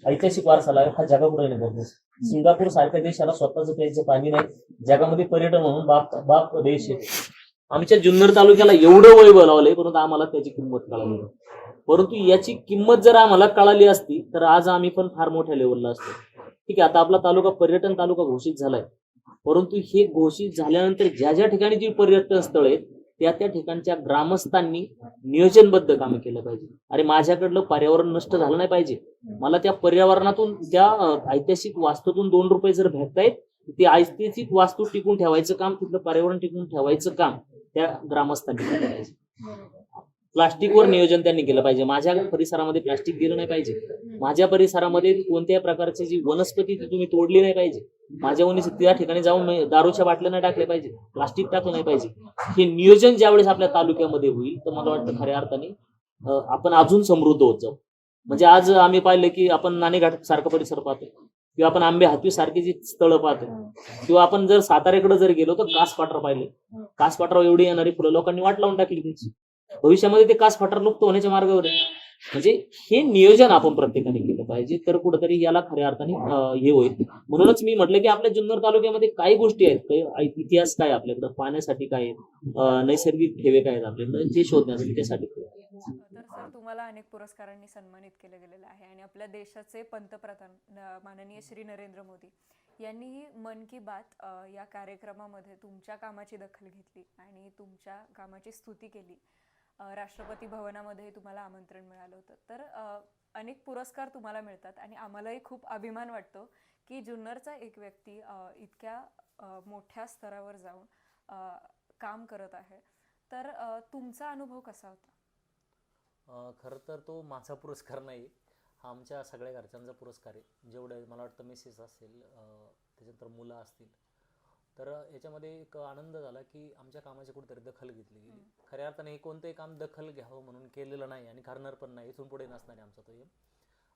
ऐतिहासिक वारसा लागेल हा जगापुढे नाही. सिंगापूर सारख्या देशाला स्वतःच प्यायचं पाणी नाही, जगामध्ये पर्यटन म्हणून बाप देश आहे. आमच्या जुन्नर तालुक्याला एवढं वैभव लावलंय परंतु आम्हाला त्याची किंमत कळाली नाही. परंतु याची किंमत जर आम्हाला कळाली असती तर आज आम्ही पण फार मोठ्या लेवलला असतो. ठीक आहे, आता आपला तालुका पर्यटन तालुका घोषित झालाय, परंतु हे घोषित झाल्यानंतर ज्या ज्या ठिकाणी जी पर्यटन स्थळ आहेत त्या ठिकाणच्या ग्रामस्थांनी नियोजनबद्ध काम केलं पाहिजे. अरे माझ्याकडलं पर्यावरण नष्ट झालं नाही पाहिजे, मला त्या पर्यावरणातून त्या ऐतिहासिक वास्तूतून 2 रुपये जर भेटतायत, ती ऐतिहासिक वास्तू टिकून ठेवायचं काम, तिथलं पर्यावरण टिकून ठेवायचं काम त्या ग्रामस्थांनी केलं पाहिजे. प्लास्टिकवर नियोजन त्यांनी केलं पाहिजे. माझ्या परिसरामध्ये प्लास्टिक गेलं नाही पाहिजे. माझ्या परिसरामध्ये कोणत्याही प्रकारची जी वनस्पती ती तुम्ही तोडली नाही पाहिजे. माझ्या त्या ठिकाणी जाऊन दारूच्या बाटल्या नाही टाकल्या पाहिजे, प्लास्टिक टाकलं नाही पाहिजे. हे नियोजन ज्यावेळेस आपल्या तालुक्यामध्ये होईल तर मला वाटतं खऱ्या अर्थाने आपण अजून समृद्ध होत जाऊ. म्हणजे आज आम्ही पाहिलं की आपण नाणेघाट सारखा परिसर पाहतो किंवा आपण आंबे हातवी सारखी जी स्थळं पाहतो किंवा आपण जर साताऱ्याकडे जर गेलो तर कास पाठरा पाहिले. कास पाठरावर एवढी येणारी फुलं लोकांनी वाट लावून टाकली त्यांची. भविष्यामध्ये ते कास पाठरा लुप्त होण्याच्या मार्गावर आहे. म्हणजे हे नियोजन आपण प्रत्येकाने केलं पाहिजे तर कुठेतरी याला खऱ्या अर्थाने हे होईल. म्हणूनच मी म्हटलं की आपल्या जुन्नर तालुक्यामध्ये काही गोष्टी आहेत, काही इतिहास काय आपल्याकडे, पाण्यासाठी काय, नैसर्गिक ठेवे काय आहेत आपल्याकडे, ते शोधण्यासाठी त्यासाठी. तर सर, तुम्हाला अनेक पुरस्कारांनी सन्मानित केलं गेलेलं आहे आणि आपल्या देशाचे पंतप्रधान माननीय श्री नरेंद्र मोदी यांनीही मन की बात या कार्यक्रमामध्ये तुमच्या कामाची दखल घेतली आणि तुमच्या कामाची स्तुती केली. राष्ट्रपती भवनामध्ये तुम्हाला आमंत्रण मिळालं होतं. तर अनेक पुरस्कार तुम्हाला मिळतात आणि आम्हालाही खूप अभिमान वाटतो की जुन्नरचा एक व्यक्ती इतक्या मोठ्या स्तरावर जाऊन काम करत आहे. तर तुमचा अनुभव कसा होता? खरं तर तो माझा पुरस्कार नाही, हा आमच्या सगळ्या घरच्यांचा पुरस्कार आहे. जेवढे मला वाटतं मिसेस असेल, त्याच्यानंतर मुलं असतील, तर याच्यामध्ये एक आनंद झाला की आमच्या कामाची कुठेतरी दखल घेतली गेली. खऱ्या अर्थाने हे कोणतंही काम दखल घ्यावं म्हणून केलेलं नाही आणि करणार पण नाही, इथून पुढे नसणार आहे आमचा तो.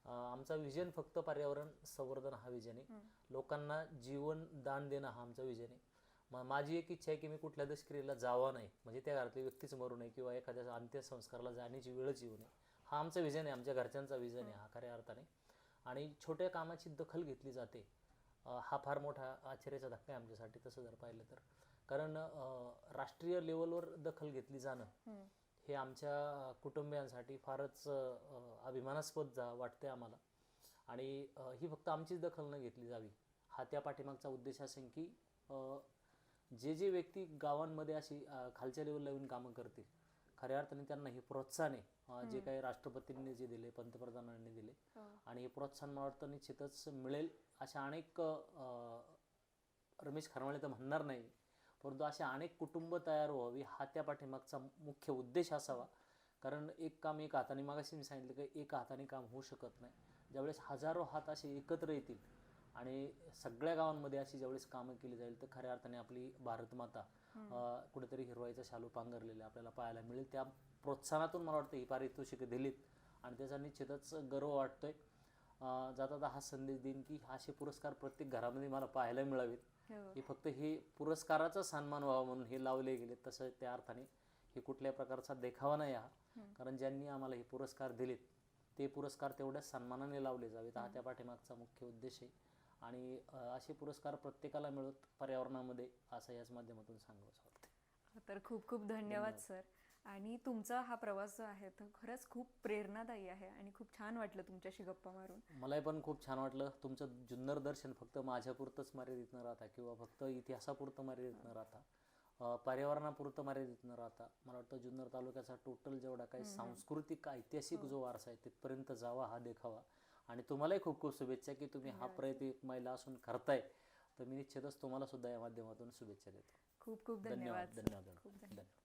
आमचा विजन फक्त पर्यावरण संवर्धन हा विजन आहे, लोकांना जीवन दान देणं हा आमचा विजन आहे. माझी एक इच्छा आहे की मी कुठल्या दशक्रियेला जावं नाही, म्हणजे त्या घरातली व्यक्तीच मरू नये किंवा एखाद्या अंत्यसंस्काराला जाण्याची वेळच येऊ नये. हा आमचा विजन आहे, आमच्या घरच्यांचा विजन आहे हा खऱ्या अर्थाने. आणि छोट्या कामाची दखल घेतली जाते हा फार मोठा आश्चर्याचा धक्का आहे आमच्यासाठी तसं जर पाहिलं तर. कारण राष्ट्रीय लेवलवर दखल घेतली जाणं हे आमच्या कुटुंबियांसाठी फारच अभिमानास्पद वाटते आम्हाला. आणि ही फक्त आमचीच दखल न घेतली जावी हा त्या पाठीमागचा उद्देश असेल की जे व्यक्ती गावांमध्ये अशी खालच्या लेवलला येऊन कामं करतील खऱ्या अर्थाने त्यांना हे प्रोत्साहन आहे जे काही राष्ट्रपतींनी जे दिले, पंतप्रधानांनी दिले, आणि हे प्रोत्साहन मला वाटतं निश्चितच मिळेल. अशा अनेक रमेश खरमाळे तर म्हणणार नाही, परंतु अशा अनेक कुटुंब तयार व्हावी हा त्या पाठीमागचा मुख्य उद्देश असावा. कारण एक काम एक हाताने, मागाशी मी सांगितलं की एक हाताने काम होऊ शकत नाही. ज्यावेळेस हजारो हात असे एकत्र येतील आणि सगळ्या गावांमध्ये अशी ज्यावेळेस कामं केली जाईल तर खऱ्या अर्थाने आपली भारत माता कुठेतरी हिरवाईचा शालू पांघरलेले आपल्याला पाहायला मिळेल. त्या प्रोत्साहनातून मला वाटतं ही पारितोषिकं दिलीत आणि त्याचा निश्चितच गर्व वाटतोय. जाता जाता हा संदेश देईन की असे पुरस्कार प्रत्येक घरामध्ये मला पाहायला मिळावेत. हो. हे फक्त हे पुरस्काराचा सन्मान व्हावा म्हणून हे लावले गेले, तसं त्या अर्थाने हे कुठल्याही प्रकारचा देखावा नाही हा. कारण ज्यांनी आम्हाला हे पुरस्कार दिलेत ते पुरस्कार तेवढ्याच सन्मानाने लावले जावेत, हा त्या पाठीमागचा मुख्य उद्देश आहे. आणि असे पुरस्कार प्रत्येकाला मिळत पर्यावरणामध्ये असं याच माध्यमातून सांगावंसं वाटतं. तर खूप खूप धन्यवाद सर. आणि तुमचा हा प्रवास जो आहे तो खरंच खूप प्रेरणादायी आहे आणि खूप छान वाटलं तुमच्याशी गप्पा मारून. मलाही पण खूप छान वाटलं. तुमचं जुन्नर दर्शन फक्त माझ्यापुरतंच मर्यादित न राहता किंवा फक्त इतिहासापुरतं मर्यादित न राहता, पर्यावरणापुरतं मर्यादित न राहता, मला वाटतं जुन्नर तालुक्याचा टोटल जेवढा काही सांस्कृतिक ऐतिहासिक जो वारसा आहे तिथपर्यंत जावा हा देखावा. आणि तुम्हालाही खूप खूप शुभेच्छा की तुम्ही हा प्रयत्न एक महिला असून करताय. तर मी निश्चितच तुम्हाला सुद्धा या माध्यमातून शुभेच्छा देतो. खूप खूप धन्यवाद. धन्यवाद. धन्यवाद. खूप धन्यवाद. धन्यवाद.